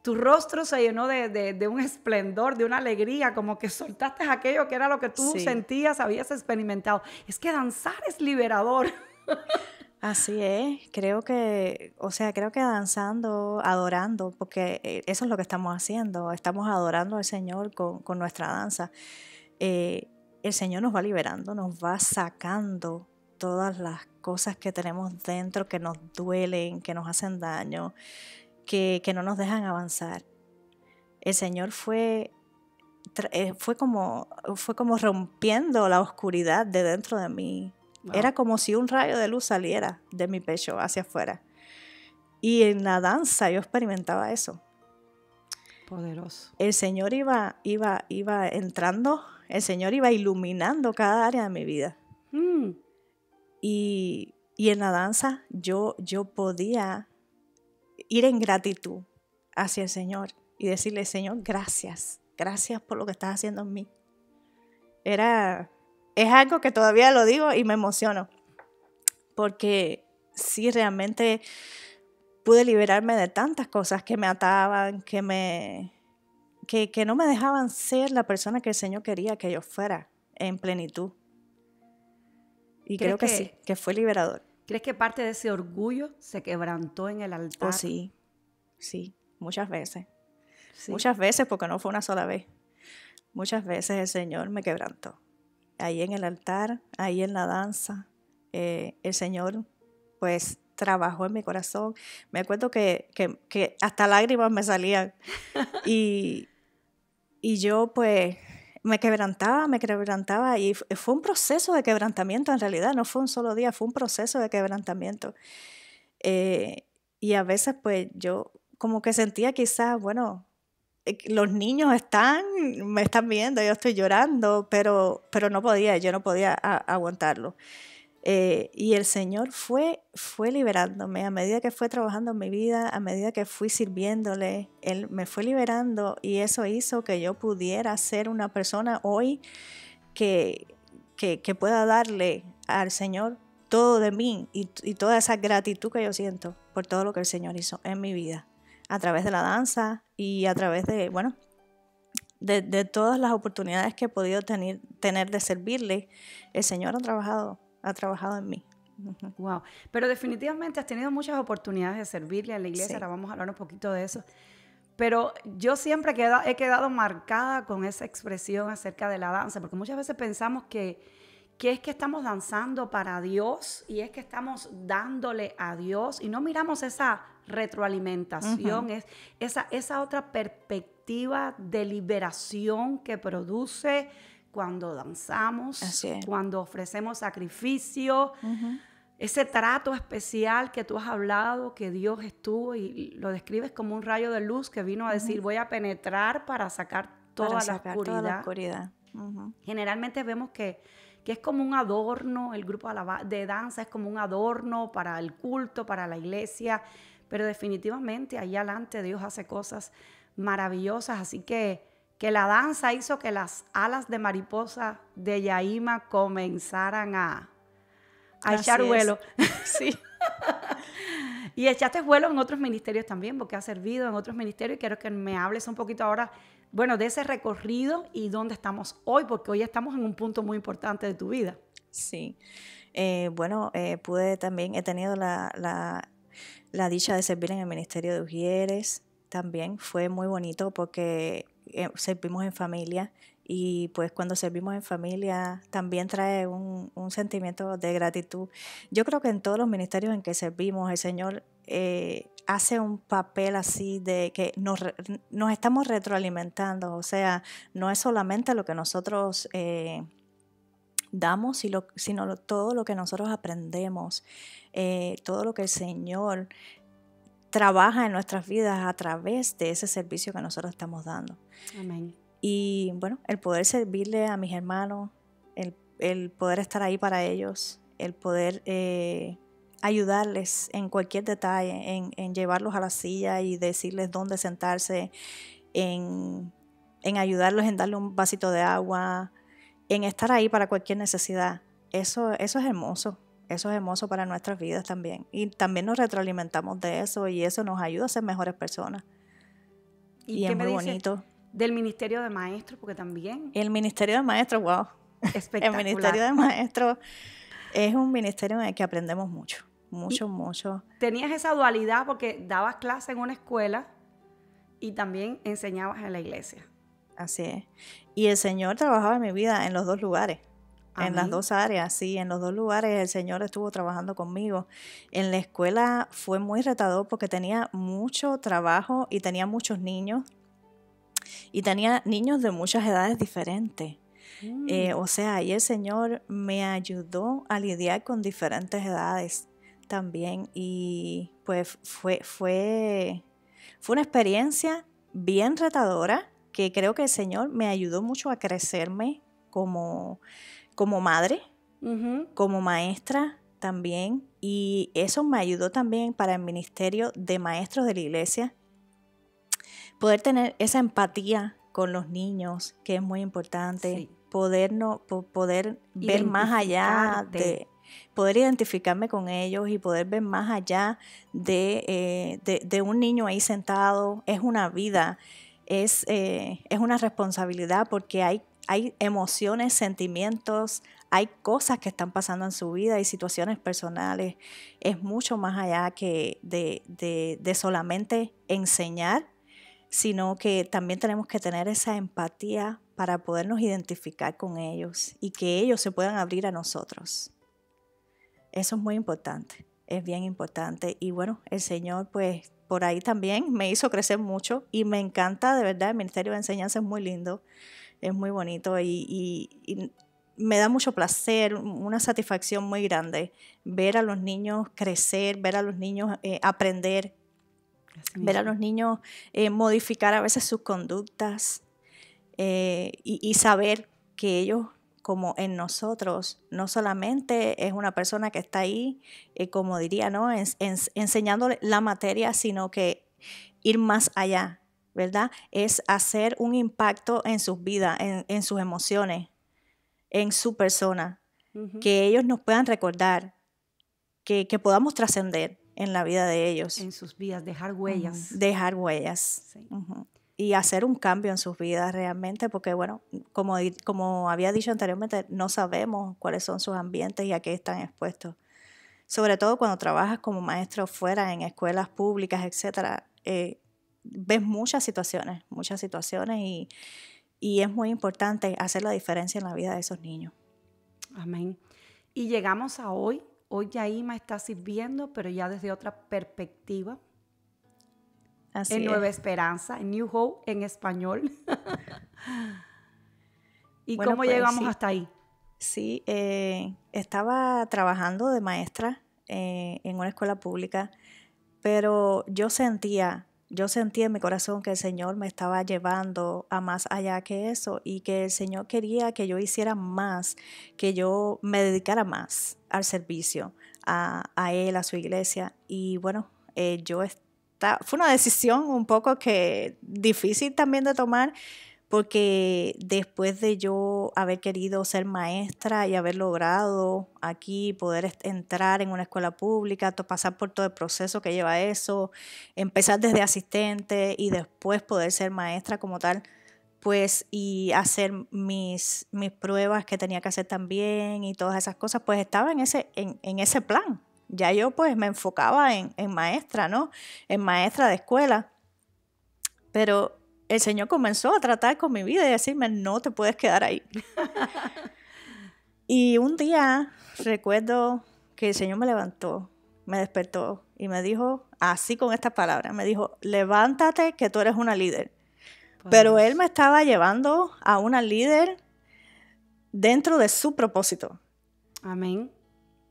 Tu rostro se llenó de un esplendor, de una alegría, como que soltaste aquello que era lo que tú sentías, habías experimentado. Es que danzar es liberador. Así es, creo que danzando, adorando, porque eso es lo que estamos haciendo, estamos adorando al Señor con nuestra danza. El Señor nos va liberando, nos va sacando todas las cosas que tenemos dentro, que nos duelen, que nos hacen daño, que no nos dejan avanzar. El Señor fue como rompiendo la oscuridad de dentro de mí. Wow. Era como si un rayo de luz saliera de mi pecho hacia afuera. Y en la danza yo experimentaba eso. Poderoso. El Señor iba entrando, el Señor iba iluminando cada área de mi vida. Y en la danza yo podía ir en gratitud hacia el Señor y decirle, Señor, gracias por lo que estás haciendo en mí. Es algo que todavía lo digo y me emociono, porque sí, realmente pude liberarme de tantas cosas que me ataban, que me que no me dejaban ser la persona que el Señor quería que yo fuera en plenitud. Y creo que sí, que fue liberador. ¿Crees que parte de ese orgullo se quebrantó en el altar? Oh, sí, muchas veces. Sí. Muchas veces, porque no fue una sola vez. Muchas veces el Señor me quebrantó. Ahí en el altar, ahí en la danza, el Señor pues trabajó en mi corazón. Me acuerdo que hasta lágrimas me salían. Y yo pues me quebrantaba y fue un proceso de quebrantamiento en realidad, no fue un solo día, fue un proceso de quebrantamiento. Y a veces pues yo como que sentía quizás, bueno, los niños me están viendo, yo estoy llorando, pero yo no podía aguantarlo. Y el Señor fue liberándome a medida que fue trabajando en mi vida, a medida que fui sirviéndole, Él me fue liberando y eso hizo que yo pudiera ser una persona hoy que pueda darle al Señor todo de mí y toda esa gratitud que yo siento por todo lo que el Señor hizo en mi vida, a través de la danza y a través de, bueno, de todas las oportunidades que he podido tener de servirle. El Señor ha trabajado en mí. Wow. Pero definitivamente has tenido muchas oportunidades de servirle a la iglesia. Sí. Ahora vamos a hablar un poquito de eso. Pero yo siempre he quedado marcada con esa expresión acerca de la danza, porque muchas veces pensamos que es que estamos danzando para Dios y es que estamos dándole a Dios y no miramos esa retroalimentación, es esa otra perspectiva de liberación que produce cuando danzamos, cuando ofrecemos sacrificio, ese trato especial que tú has hablado, que Dios estuvo y lo describes como un rayo de luz que vino a decir, voy a penetrar para sacar toda la oscuridad. Generalmente vemos que es como un adorno, el grupo de danza es como un adorno para el culto, para la iglesia, pero definitivamente ahí adelante Dios hace cosas maravillosas, así que la danza hizo que las alas de mariposa de Yaima comenzaran a echar vuelo. Sí. Y echaste vuelo en otros ministerios también, porque has servido en otros ministerios y quiero que me hables un poquito ahora, bueno, de ese recorrido y dónde estamos hoy, porque hoy estamos en un punto muy importante de tu vida. Sí. He tenido la dicha de servir en el Ministerio de Ujieres. También fue muy bonito porque servimos en familia y pues cuando servimos en familia también trae un sentimiento de gratitud. Yo creo que en todos los ministerios en que servimos el Señor hace un papel así de que nos estamos retroalimentando, o sea, no es solamente lo que nosotros damos, sino todo lo que nosotros aprendemos, todo lo que el Señor trabaja en nuestras vidas a través de ese servicio que nosotros estamos dando. Amén. Y bueno, el poder servirle a mis hermanos, el poder estar ahí para ellos, el poder ayudarles en cualquier detalle, en llevarlos a la silla y decirles dónde sentarse, en ayudarlos en darle un vasito de agua, en estar ahí para cualquier necesidad. Eso es hermoso. Eso es hermoso para nuestras vidas también. Y también nos retroalimentamos de eso y eso nos ayuda a ser mejores personas. Y es muy bonito. Del Ministerio de Maestros, porque también... El Ministerio de Maestros, wow. Espectacular. El Ministerio de Maestros es un ministerio en el que aprendemos mucho. Mucho. Tenías esa dualidad porque dabas clase en una escuela y también enseñabas en la iglesia. Así es. Y el Señor trabajaba en mi vida en los dos lugares. Amén. En las dos áreas, sí, en los dos lugares el Señor estuvo trabajando conmigo. En la escuela fue muy retador porque tenía mucho trabajo y tenía muchos niños. Y tenía niños de muchas edades diferentes. O sea, ahí el Señor me ayudó a lidiar con diferentes edades también. Y pues fue una experiencia bien retadora que creo que el Señor me ayudó mucho a crecerme como madre, como maestra también, y eso me ayudó también para el ministerio de maestros de la iglesia, poder tener esa empatía con los niños, que es muy importante, sí. poder ver más allá poder identificarme con ellos y poder ver más allá de un niño ahí sentado. Es una vida. es una responsabilidad porque hay emociones, sentimientos, hay cosas que están pasando en su vida y situaciones personales. Es mucho más allá que de solamente enseñar, sino que también tenemos que tener esa empatía para podernos identificar con ellos y que ellos se puedan abrir a nosotros. Eso es muy importante, es bien importante. Y bueno, el Señor pues por ahí también me hizo crecer mucho y me encanta, de verdad, el Ministerio de Enseñanza es muy lindo, es muy bonito y me da mucho placer, una satisfacción muy grande ver a los niños crecer, ver a los niños aprender, ver a los niños modificar a veces sus conductas y saber que ellos, como en nosotros, no solamente es una persona que está ahí, como diría, ¿no? Enseñándole la materia, sino que ir más allá, ¿verdad? Es hacer un impacto en sus vidas, en sus emociones, en su persona, que ellos nos puedan recordar, que podamos trascender en la vida de ellos. En sus vidas, dejar huellas. Dejar huellas. Sí. Y hacer un cambio en sus vidas realmente, porque bueno, como había dicho anteriormente, no sabemos cuáles son sus ambientes y a qué están expuestos. Sobre todo cuando trabajas como maestro fuera, en escuelas públicas, etcétera, ves muchas situaciones y es muy importante hacer la diferencia en la vida de esos niños. Amén. Y llegamos a hoy. Hoy Yaima está sirviendo, pero ya desde otra perspectiva. Así en es. Nueva Esperanza, en New Hope en español. ¿Y bueno, cómo pues, llegamos sí, hasta ahí? Sí, estaba trabajando de maestra en una escuela pública, pero yo sentía en mi corazón que el Señor me estaba llevando a más allá que eso y que el Señor quería que yo hiciera más, que yo me dedicara más al servicio, a Él, a su iglesia. Y bueno, fue una decisión un poco que difícil también de tomar, porque después de yo haber querido ser maestra y haber logrado aquí poder entrar en una escuela pública, pasar por todo el proceso que lleva eso, empezar desde asistente y después poder ser maestra como tal, pues y hacer mis pruebas que tenía que hacer también y todas esas cosas, pues estaba en ese plan. Ya yo pues me enfocaba en maestra, ¿no? En maestra de escuela. Pero el Señor comenzó a tratar con mi vida y decirme, no te puedes quedar ahí. Y un día recuerdo que el Señor me levantó, me despertó y me dijo, así con estas palabras, me dijo, levántate que tú eres una líder. Pues, pero Él me estaba llevando a una líder dentro de su propósito. Amén.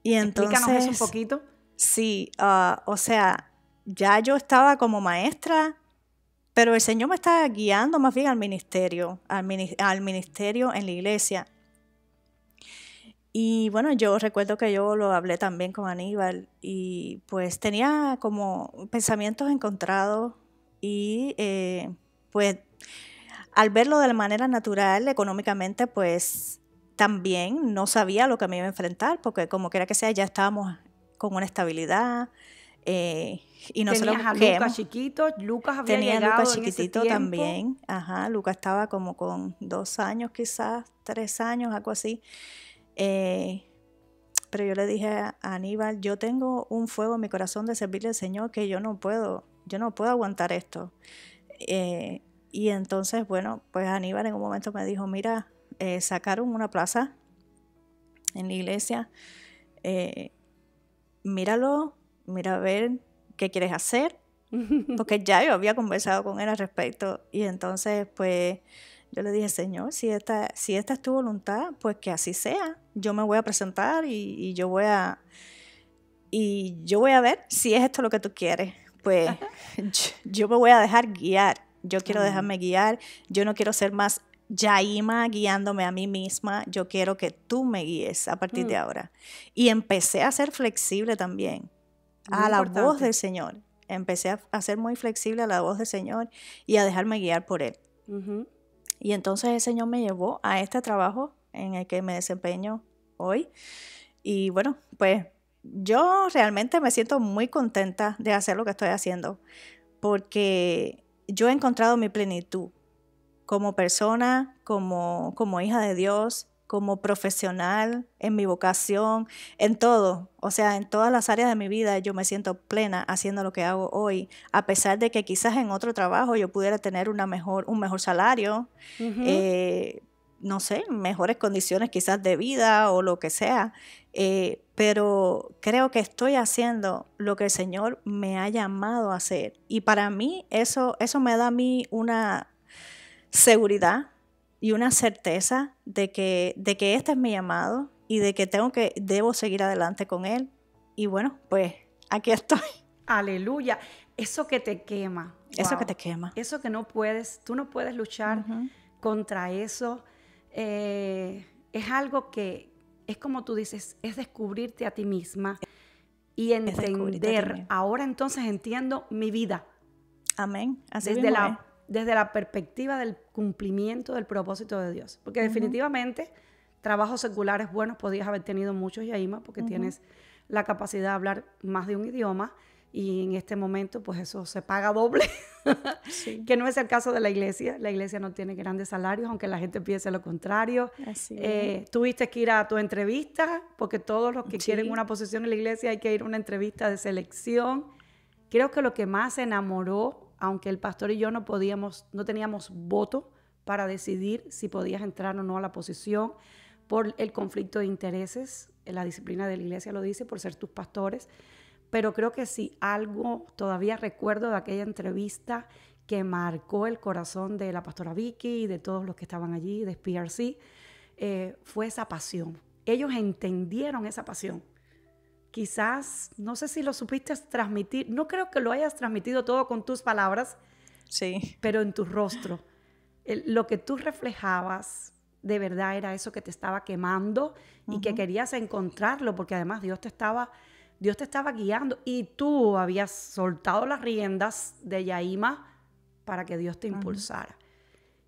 Y entonces, explícanos eso un poquito. Sí, o sea, ya yo estaba como maestra, pero el Señor me está guiando más bien al ministerio en la iglesia. Y bueno, yo recuerdo que yo lo hablé también con Aníbal y pues tenía como pensamientos encontrados y pues al verlo de la manera natural, económicamente, pues también no sabía lo que me iba a enfrentar, porque como quiera que sea, ya estábamos con una estabilidad. Y nosotros tenías a Lucas chiquito, Lucas había tenía llegado Lucas en chiquitito ese tiempo. También, Lucas estaba como con 2 años quizás, 3 años, algo así. Pero yo le dije a Aníbal, yo tengo un fuego en mi corazón de servirle al Señor que yo no puedo aguantar esto. Y entonces, bueno, pues Aníbal en un momento me dijo, mira, sacaron una plaza en la iglesia, míralo, mira a ver qué quieres hacer, porque ya yo había conversado con él al respecto. Y entonces, pues, yo le dije, Señor, si esta es tu voluntad, pues que así sea. Yo me voy a presentar y yo voy a ver si es esto lo que tú quieres. Pues yo me voy a dejar guiar. Yo quiero dejarme guiar. Yo no quiero ser más Yaima guiándome a mí misma. Yo quiero que tú me guíes a partir de ahora. Y empecé a ser flexible también a la voz del Señor. Empecé a ser muy flexible a la voz del Señor y a dejarme guiar por Él. Y entonces el Señor me llevó a este trabajo en el que me desempeño hoy. Y bueno, pues yo realmente me siento muy contenta de hacer lo que estoy haciendo, porque yo he encontrado mi plenitud como persona, como hija de Dios, como profesional, en mi vocación, en todo. O sea, en todas las áreas de mi vida yo me siento plena haciendo lo que hago hoy, a pesar de que quizás en otro trabajo yo pudiera tener un mejor salario, Ujú. no sé, mejores condiciones quizás de vida o lo que sea. Pero creo que estoy haciendo lo que el Señor me ha llamado a hacer. Y para mí eso me da a mí una seguridad y una certeza de que este es mi llamado y de que debo seguir adelante con él. Y bueno, pues aquí estoy. Aleluya. Eso que te quema. Eso que Wow. te quema. Eso que no puedes, tú no puedes luchar Ujú. contra eso. Es algo que es como tú dices, es descubrirte a ti misma y Es descubrirte a ti entender. mismo. Ahora entonces entiendo mi vida Amén. Así desde mismo es. desde la perspectiva del cumplimiento del propósito de Dios. Porque Ujú, definitivamente trabajos seculares buenos podías haber tenido muchos, Yaima, porque ujú. tienes la capacidad de hablar más de un idioma y en este momento pues eso se paga doble, Sí, que no es el caso de la iglesia. La iglesia no tiene grandes salarios, aunque la gente piense lo contrario. así es. Tuviste que ir a tu entrevista, porque todos los que quieren Sí, una posición en la iglesia hay que ir a una entrevista de selección. Creo que lo que más enamoró, aunque el pastor y yo no teníamos voto para decidir si podías entrar o no a la posición por el conflicto de intereses, la disciplina de la iglesia lo dice, por ser tus pastores, pero creo que si algo todavía recuerdo de aquella entrevista que marcó el corazón de la pastora Vicky y de todos los que estaban allí, de PRC, fue esa pasión. Ellos entendieron esa pasión. Quizás, no sé si lo supiste transmitir, no creo que lo hayas transmitido todo con tus palabras, sí. pero en tu rostro. Lo que tú reflejabas de verdad era eso que te estaba quemando y que Ujú, querías encontrarlo, porque además Dios te estaba guiando y tú habías soltado las riendas de Yaima para que Dios te ujú. impulsara.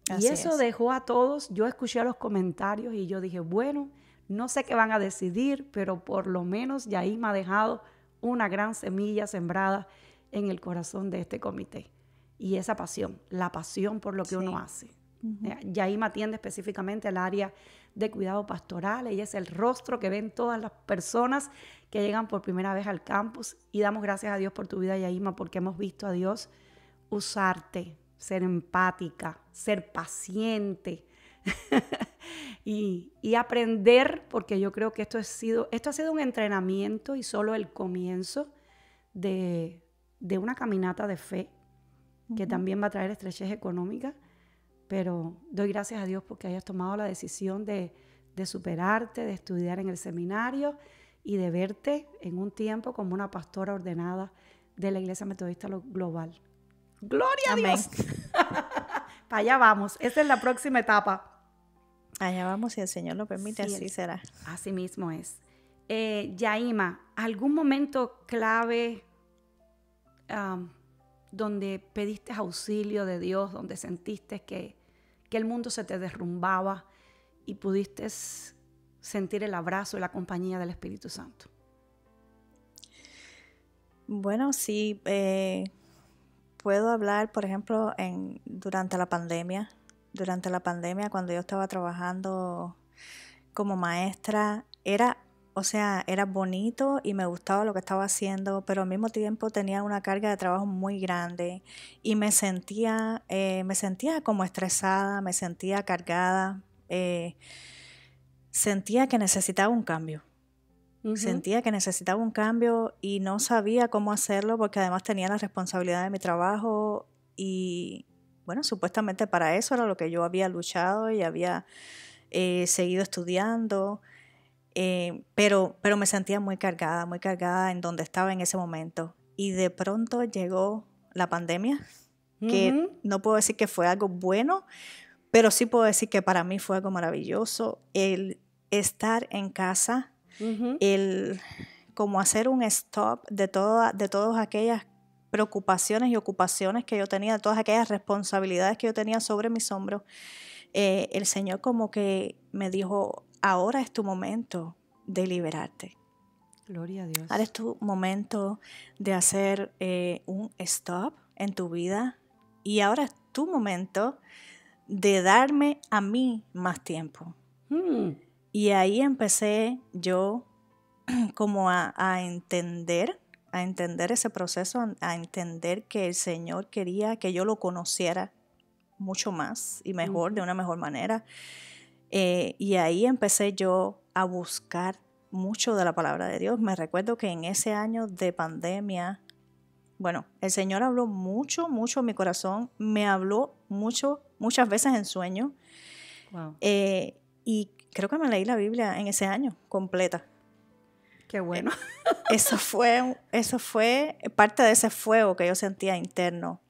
Y Así eso es. dejó a todos, yo escuché los comentarios y yo dije, bueno, no sé qué van a decidir, pero por lo menos Yaima ha dejado una gran semilla sembrada en el corazón de este comité. Y esa pasión, la pasión por lo que uno Sí. hace. Ujú. Yaima atiende específicamente al área de cuidado pastoral. Ella es el rostro que ven todas las personas que llegan por primera vez al campus. Y damos gracias a Dios por tu vida, Yaima, porque hemos visto a Dios usarte, ser empática, ser paciente y aprender, porque yo creo que esto ha sido un entrenamiento y solo el comienzo de una caminata de fe que Ujú. también va a traer estrechez económica, pero doy gracias a Dios porque hayas tomado la decisión de superarte, de estudiar en el seminario y de verte en un tiempo como una pastora ordenada de la Iglesia Metodista Global. ¡Gloria a Amén. Dios! Para allá vamos. Esa es la próxima etapa. Allá vamos, si el Señor lo permite, Sí, así será. así mismo es. Yaima, ¿algún momento clave donde pediste auxilio de Dios, donde sentiste que el mundo se te derrumbaba y pudiste sentir el abrazo y la compañía del Espíritu Santo? Bueno, sí, puedo hablar, por ejemplo, durante la pandemia. Durante la pandemia, cuando yo estaba trabajando como maestra, o sea, era bonito y me gustaba lo que estaba haciendo, pero al mismo tiempo tenía una carga de trabajo muy grande y me sentía como estresada, me sentía cargada, sentía que necesitaba un cambio. Ujú. Sentía que necesitaba un cambio y no sabía cómo hacerlo porque además tenía la responsabilidad de mi trabajo y bueno, supuestamente para eso era lo que yo había luchado y había seguido estudiando, pero me sentía muy cargada en donde estaba en ese momento. Y de pronto llegó la pandemia, que Ujú. no puedo decir que fue algo bueno, pero sí puedo decir que para mí fue algo maravilloso el estar en casa, Ujú. el como hacer un stop de todas aquellas preocupaciones y ocupaciones que yo tenía, de todas aquellas responsabilidades que yo tenía sobre mis hombros. El Señor como que me dijo, ahora es tu momento de liberarte. Gloria a Ahora es Dios. tu momento de hacer un stop en tu vida y ahora es tu momento de darme a mí más tiempo. Y ahí empecé yo como a entender ese proceso, a entender que el Señor quería que yo lo conociera mucho más y mejor, de una mejor manera. Y ahí empecé yo a buscar mucho de la palabra de Dios. Me recuerdo que en ese año de pandemia, bueno, el Señor habló mucho, mucho en mi corazón. Me habló muchas veces en sueños. Wow. Y creo que me leí la Biblia en ese año, completa. Qué bueno. Eso fue parte de ese fuego que yo sentía interno.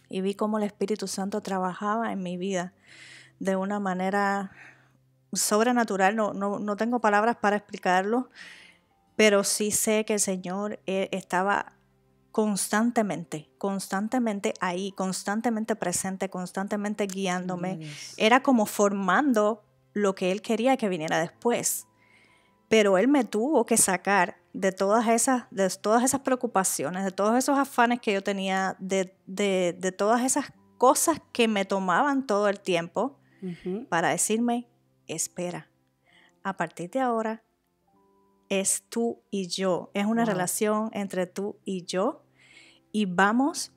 Y vi cómo el Espíritu Santo trabajaba en mi vida de una manera sobrenatural. No tengo palabras para explicarlo, pero sí sé que el Señor estaba constantemente ahí, constantemente presente, constantemente guiándome. Era como formando lo que Él quería que viniera después. Pero Él me tuvo que sacar de todas esas preocupaciones, de todos esos afanes que yo tenía, de todas esas cosas que me tomaban todo el tiempo, para decirme, espera, a partir de ahora es tú y yo, es una relación entre tú y yo, y vamos,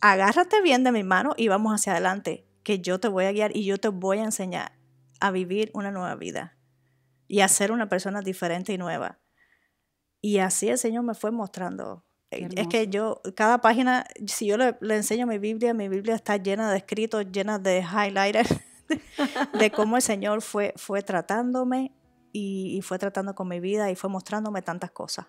agárrate bien de mi mano y vamos hacia adelante, que yo te voy a guiar y yo te voy a enseñar a vivir una nueva vida y a ser una persona diferente y nueva. Y así el Señor me fue mostrando. Es que yo, cada página, si yo le enseño mi Biblia está llena de escritos, llena de highlighters, de cómo el Señor fue tratándome y fue tratando con mi vida y fue mostrándome tantas cosas.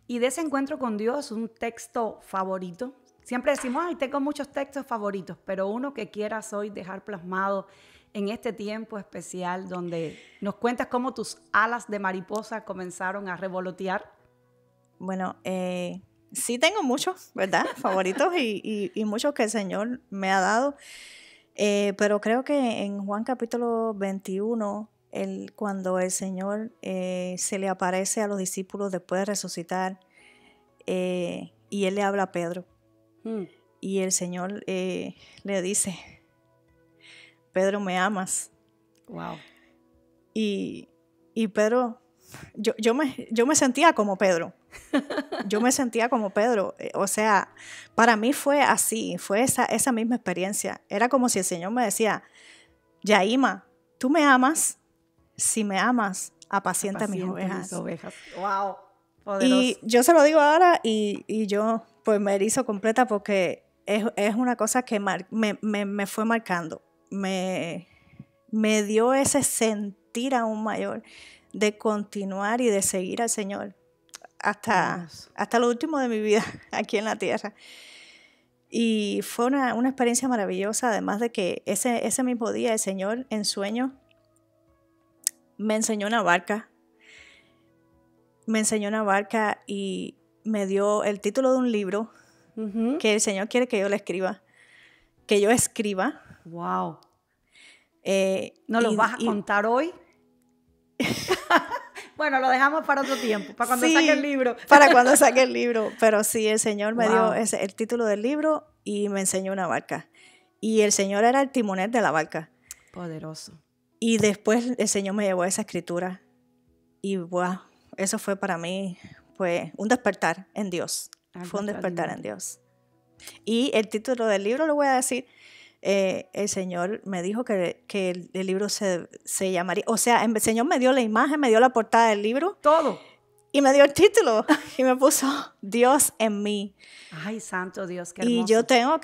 Y de ese encuentro con Dios, un texto favorito. Siempre decimos, ay, tengo muchos textos favoritos, pero uno que quieras hoy dejar plasmado en este tiempo especial donde nos cuentas cómo tus alas de mariposa comenzaron a revolotear. Bueno, sí tengo muchos, ¿verdad? Favoritos y muchos que el Señor me ha dado. Pero creo que en Juan capítulo 21, cuando el Señor se le aparece a los discípulos después de resucitar, y Él le habla a Pedro. Y el Señor le dice, Pedro, ¿me amas? Wow. Y Pedro, yo me sentía como Pedro. Yo me sentía como Pedro. O sea, para mí fue así, fue esa misma experiencia. Era como si el Señor me decía, Yaima, ¿tú me amas? Si me amas, apacienta mis ovejas. Wow, poderoso. Y yo se lo digo ahora y yo pues me erizo completa porque es una cosa que me fue marcando. Me dio ese sentir aún mayor de continuar y de seguir al Señor hasta lo último de mi vida aquí en la tierra. Y fue una experiencia maravillosa, además de que ese mismo día el Señor en sueño me enseñó una barca. Me enseñó una barca y me dio el título de un libro que el Señor quiere que yo le escriba, que yo escriba. Wow. ¿No los vas a contar hoy? Bueno, lo dejamos para otro tiempo, para cuando saque el libro. Para cuando saque el libro. Pero sí, el Señor me dio el título del libro y me enseñó una barca. Y el Señor era el timonel de la barca. Poderoso. Y después el Señor me llevó a esa escritura. Y wow, eso fue para mí pues, un despertar en Dios. Fue un despertar en Dios. Y el título del libro, lo voy a decir, el Señor me dijo que el libro se llamaría, o sea, el Señor me dio la imagen, me dio la portada del libro. Todo. Y me dio el título y me puso Dios en mí. Ay, santo Dios, qué hermoso. Y yo tengo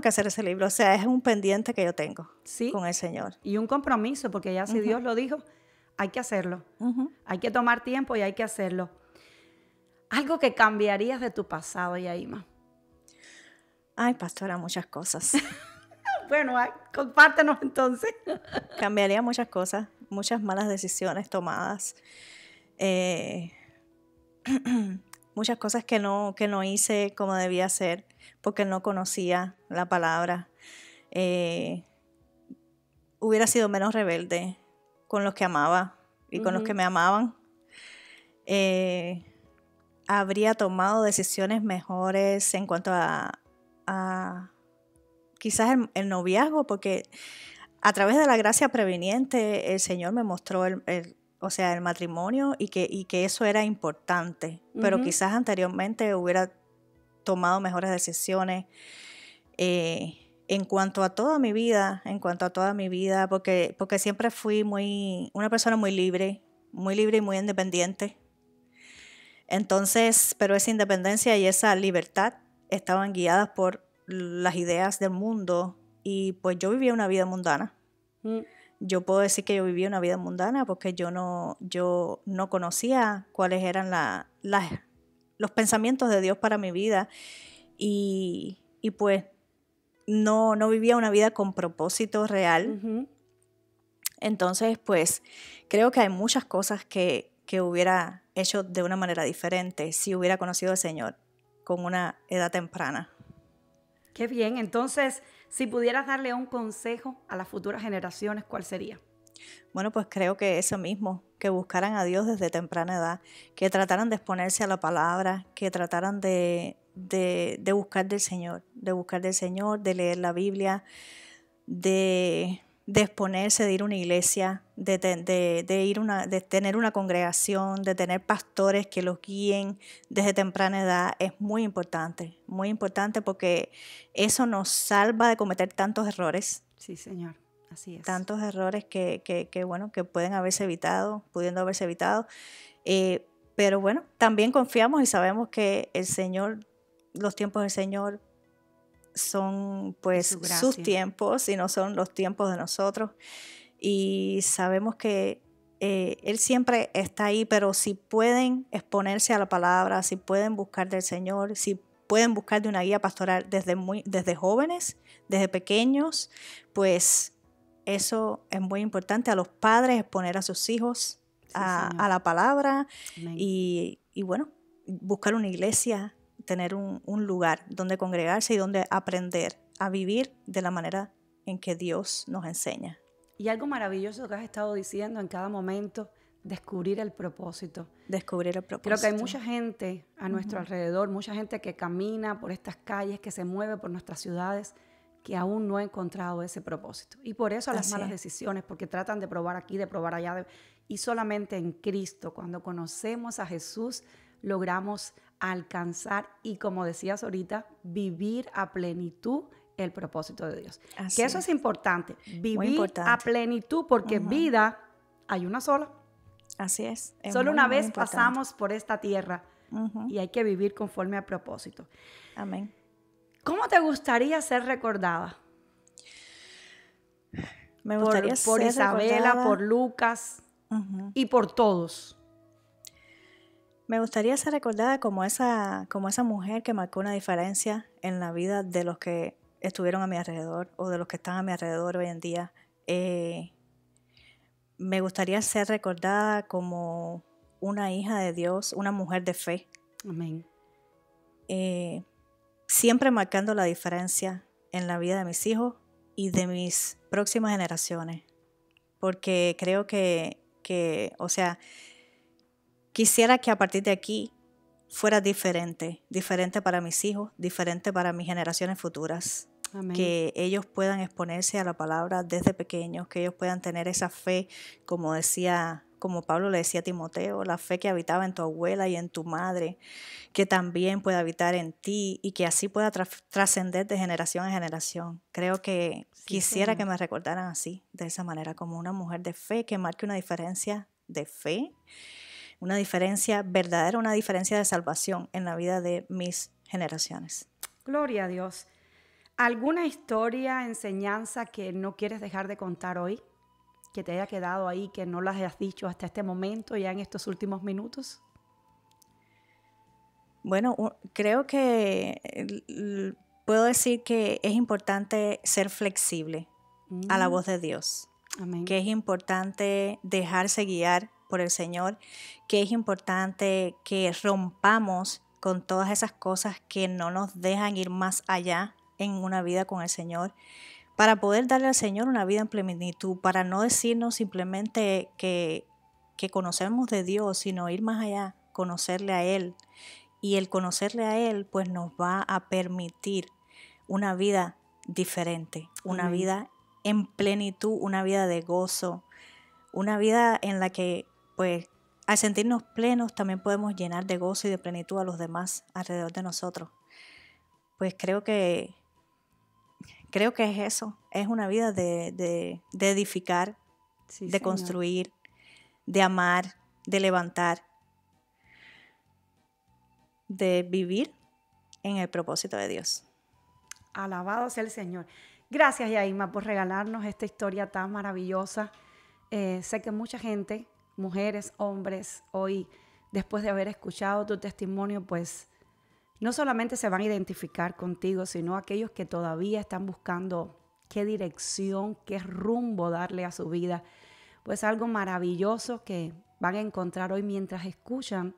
que hacer ese libro, o sea, es un pendiente que yo tengo con el Señor. Y un compromiso, porque ya si Dios lo dijo, hay que hacerlo. Hay que tomar tiempo y hay que hacerlo. Algo que cambiarías de tu pasado, Yaima. Ay, pastora, muchas cosas. Bueno, compártenos entonces. Cambiaría muchas cosas, muchas malas decisiones tomadas. Muchas cosas que no hice como debía hacer porque no conocía la palabra. Hubiera sido menos rebelde con los que amaba y con los que me amaban. Habría tomado decisiones mejores en cuanto a quizás el noviazgo, porque a través de la gracia preveniente el Señor me mostró el matrimonio y que eso era importante, pero quizás anteriormente hubiera tomado mejores decisiones en cuanto a toda mi vida, porque siempre fui una persona muy libre y muy independiente. Entonces, pero esa independencia y esa libertad estaban guiadas por las ideas del mundo y pues yo vivía una vida mundana. Yo puedo decir que yo vivía una vida mundana porque yo no conocía cuáles eran los pensamientos de Dios para mi vida y pues no vivía una vida con propósito real. Entonces, pues creo que hay muchas cosas que hubiera hecho de una manera diferente si hubiera conocido al Señor con una edad temprana. Qué bien. Entonces, si pudieras darle un consejo a las futuras generaciones, ¿cuál sería? Bueno, pues creo que eso mismo, que buscaran a Dios desde temprana edad, que trataran de exponerse a la palabra, que trataran de buscar del Señor, de leer la Biblia, de exponerse, de ir a una iglesia, de tener una congregación, de tener pastores que los guíen desde temprana edad. Es muy importante porque eso nos salva de cometer tantos errores. Sí, Señor, así es. Tantos errores que pudiendo haberse evitado. Pero bueno, también confiamos y sabemos que el Señor, los tiempos del Señor son pues sus tiempos y no son los tiempos de nosotros. Y sabemos que Él siempre está ahí, pero si pueden exponerse a la palabra, si pueden buscar del Señor, si pueden buscar de una guía pastoral desde jóvenes, desde pequeños, pues eso es muy importante. A los padres exponer a sus hijos a la palabra y bueno, buscar una iglesia, tener un lugar donde congregarse y donde aprender a vivir de la manera en que Dios nos enseña. Y algo maravilloso que has estado diciendo en cada momento, descubrir el propósito. Creo que hay mucha gente a nuestro alrededor, mucha gente que camina por estas calles, que se mueve por nuestras ciudades, que aún no ha encontrado ese propósito. Y por eso las malas decisiones, porque tratan de probar aquí, de probar allá. Y solamente en Cristo, cuando conocemos a Jesús, logramos alcanzar y, como decías ahorita, vivir a plenitud el propósito de Dios. Que eso es importante, vivir a plenitud, porque vida hay una sola. Así es. Solo una vez pasamos por esta tierra y hay que vivir conforme al propósito. Amén. ¿Cómo te gustaría ser recordada? Me gustaría por Isabela, recordada, por Lucas y por todos. Me gustaría ser recordada como esa mujer que marcó una diferencia en la vida de los que estuvieron a mi alrededor o de los que están a mi alrededor hoy en día. Me gustaría ser recordada como una hija de Dios, una mujer de fe. Amén. Siempre marcando la diferencia en la vida de mis hijos y de mis próximas generaciones. Porque creo que quisiera que a partir de aquí fuera diferente para mis hijos, diferente para mis generaciones futuras. Amén. Que ellos puedan exponerse a la palabra desde pequeños, que ellos puedan tener esa fe, como Pablo le decía a Timoteo, la fe que habitaba en tu abuela y en tu madre, que también pueda habitar en ti y que así pueda trascender de generación en generación. Creo que quisiera que me recordaran así, de esa manera, como una mujer de fe que marque una diferencia de fe, una diferencia verdadera, una diferencia de salvación en la vida de mis generaciones. Gloria a Dios. ¿Alguna historia, enseñanza que no quieres dejar de contar hoy? Que te haya quedado ahí, que no las hayas dicho hasta este momento, ya en estos últimos minutos. Bueno, creo que puedo decir que es importante ser flexible a la voz de Dios. Amén. Que es importante dejarse guiar por el Señor, que es importante que rompamos con todas esas cosas que no nos dejan ir más allá en una vida con el Señor, para poder darle al Señor una vida en plenitud, para no decirnos simplemente que conocemos de Dios, sino ir más allá, conocerle a Él. Y el conocerle a Él pues nos va a permitir una vida diferente, una vida en plenitud, una vida de gozo, una vida en la que, pues, al sentirnos plenos también podemos llenar de gozo y de plenitud a los demás alrededor de nosotros. Pues creo que es eso, es una vida de edificar, Sí, de Señor. construir, de amar, de levantar, de vivir en el propósito de Dios. Alabado sea el Señor. Gracias, Yaima, por regalarnos esta historia tan maravillosa. Sé que mucha gente, mujeres, hombres, hoy, después de haber escuchado tu testimonio, pues no solamente se van a identificar contigo, sino aquellos que todavía están buscando qué dirección, qué rumbo darle a su vida. Pues algo maravilloso que van a encontrar hoy mientras escuchan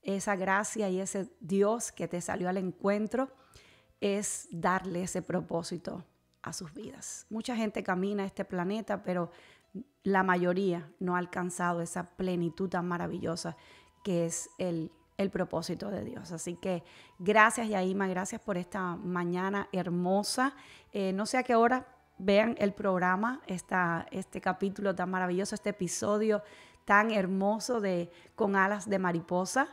esa gracia y ese Dios que te salió al encuentro, es darle ese propósito a sus vidas. Mucha gente camina este planeta, pero la mayoría no ha alcanzado esa plenitud tan maravillosa que es el propósito de Dios. Así que gracias, Yaima, gracias por esta mañana hermosa. No sé a qué hora vean el programa, este capítulo tan maravilloso, este episodio tan hermoso de Con Alas de Mariposa,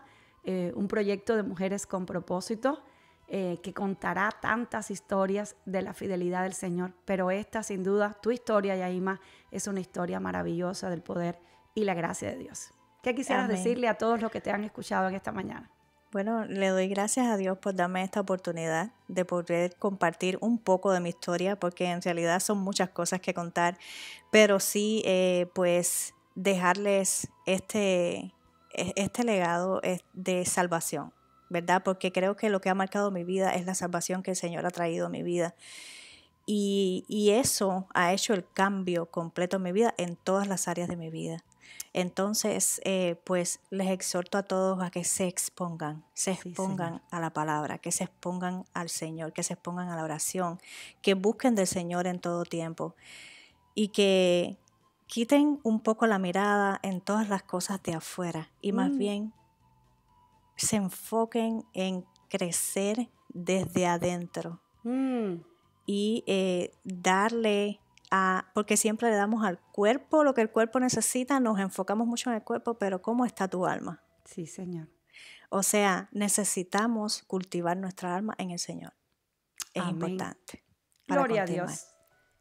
un proyecto de mujeres con propósito, que contará tantas historias de la fidelidad del Señor, pero esta, sin duda, tu historia, Yaima, es una historia maravillosa del poder y la gracia de Dios. ¿Qué quisieras Amén. decirle a todos los que te han escuchado en esta mañana? Bueno, le doy gracias a Dios por darme esta oportunidad de poder compartir un poco de mi historia, porque en realidad son muchas cosas que contar, pero sí, pues, dejarles este legado de salvación, ¿verdad? Porque creo que lo que ha marcado mi vida es la salvación que el Señor ha traído a mi vida. Y eso ha hecho el cambio completo en mi vida, en todas las áreas de mi vida. Entonces, pues les exhorto a todos a que se expongan Señor. a la palabra, que se expongan al Señor, que se expongan a la oración, que busquen del Señor en todo tiempo y que quiten un poco la mirada en todas las cosas de afuera y más bien se enfoquen en crecer desde adentro y darle porque siempre le damos al cuerpo lo que el cuerpo necesita, nos enfocamos mucho en el cuerpo, pero ¿cómo está tu alma? Sí, Señor. O sea, necesitamos cultivar nuestra alma en el Señor. Es Amén. importante. Para Gloria continuar. a Dios.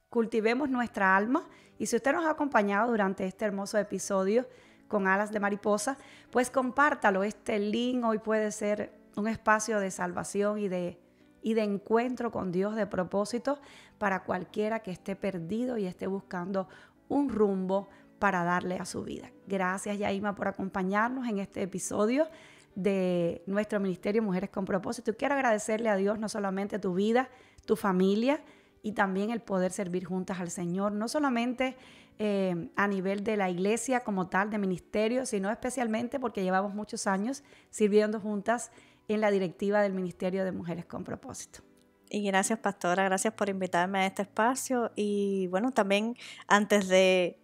Cultivemos nuestra alma. Y si usted nos ha acompañado durante este hermoso episodio Con Alas de Mariposa, pues compártalo. Este link hoy puede ser un espacio de salvación y de encuentro con Dios, de propósito, para cualquiera que esté perdido y esté buscando un rumbo para darle a su vida. Gracias, Yaima, por acompañarnos en este episodio de nuestro Ministerio Mujeres con Propósito. Quiero agradecerle a Dios no solamente tu vida, tu familia y también el poder servir juntas al Señor, no solamente a nivel de la iglesia como tal, de ministerio, sino especialmente porque llevamos muchos años sirviendo juntas en la directiva del Ministerio de Mujeres con Propósito. Y gracias, pastora, gracias por invitarme a este espacio. Y bueno, también antes de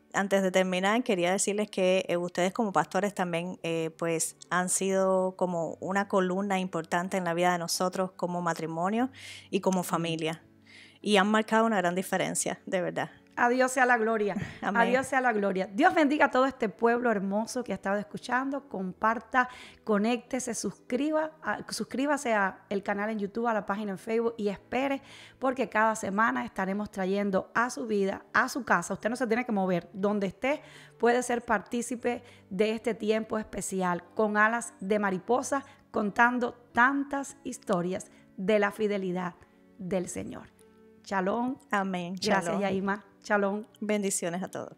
terminar, quería decirles que ustedes como pastores también pues han sido como una columna importante en la vida de nosotros como matrimonio y como familia. Y han marcado una gran diferencia, de verdad. A Dios sea la gloria. Amén. A Dios sea la gloria. Dios bendiga a todo este pueblo hermoso que ha estado escuchando. Comparta, conéctese, suscríbase al canal en YouTube, a la página en Facebook y espere, porque cada semana estaremos trayendo a su vida, a su casa. Usted no se tiene que mover. Donde esté, puede ser partícipe de este tiempo especial con alas de mariposa, contando tantas historias de la fidelidad del Señor. Shalom. Amén. Gracias, Shalom. Yaima. Shalom. Bendiciones a todos.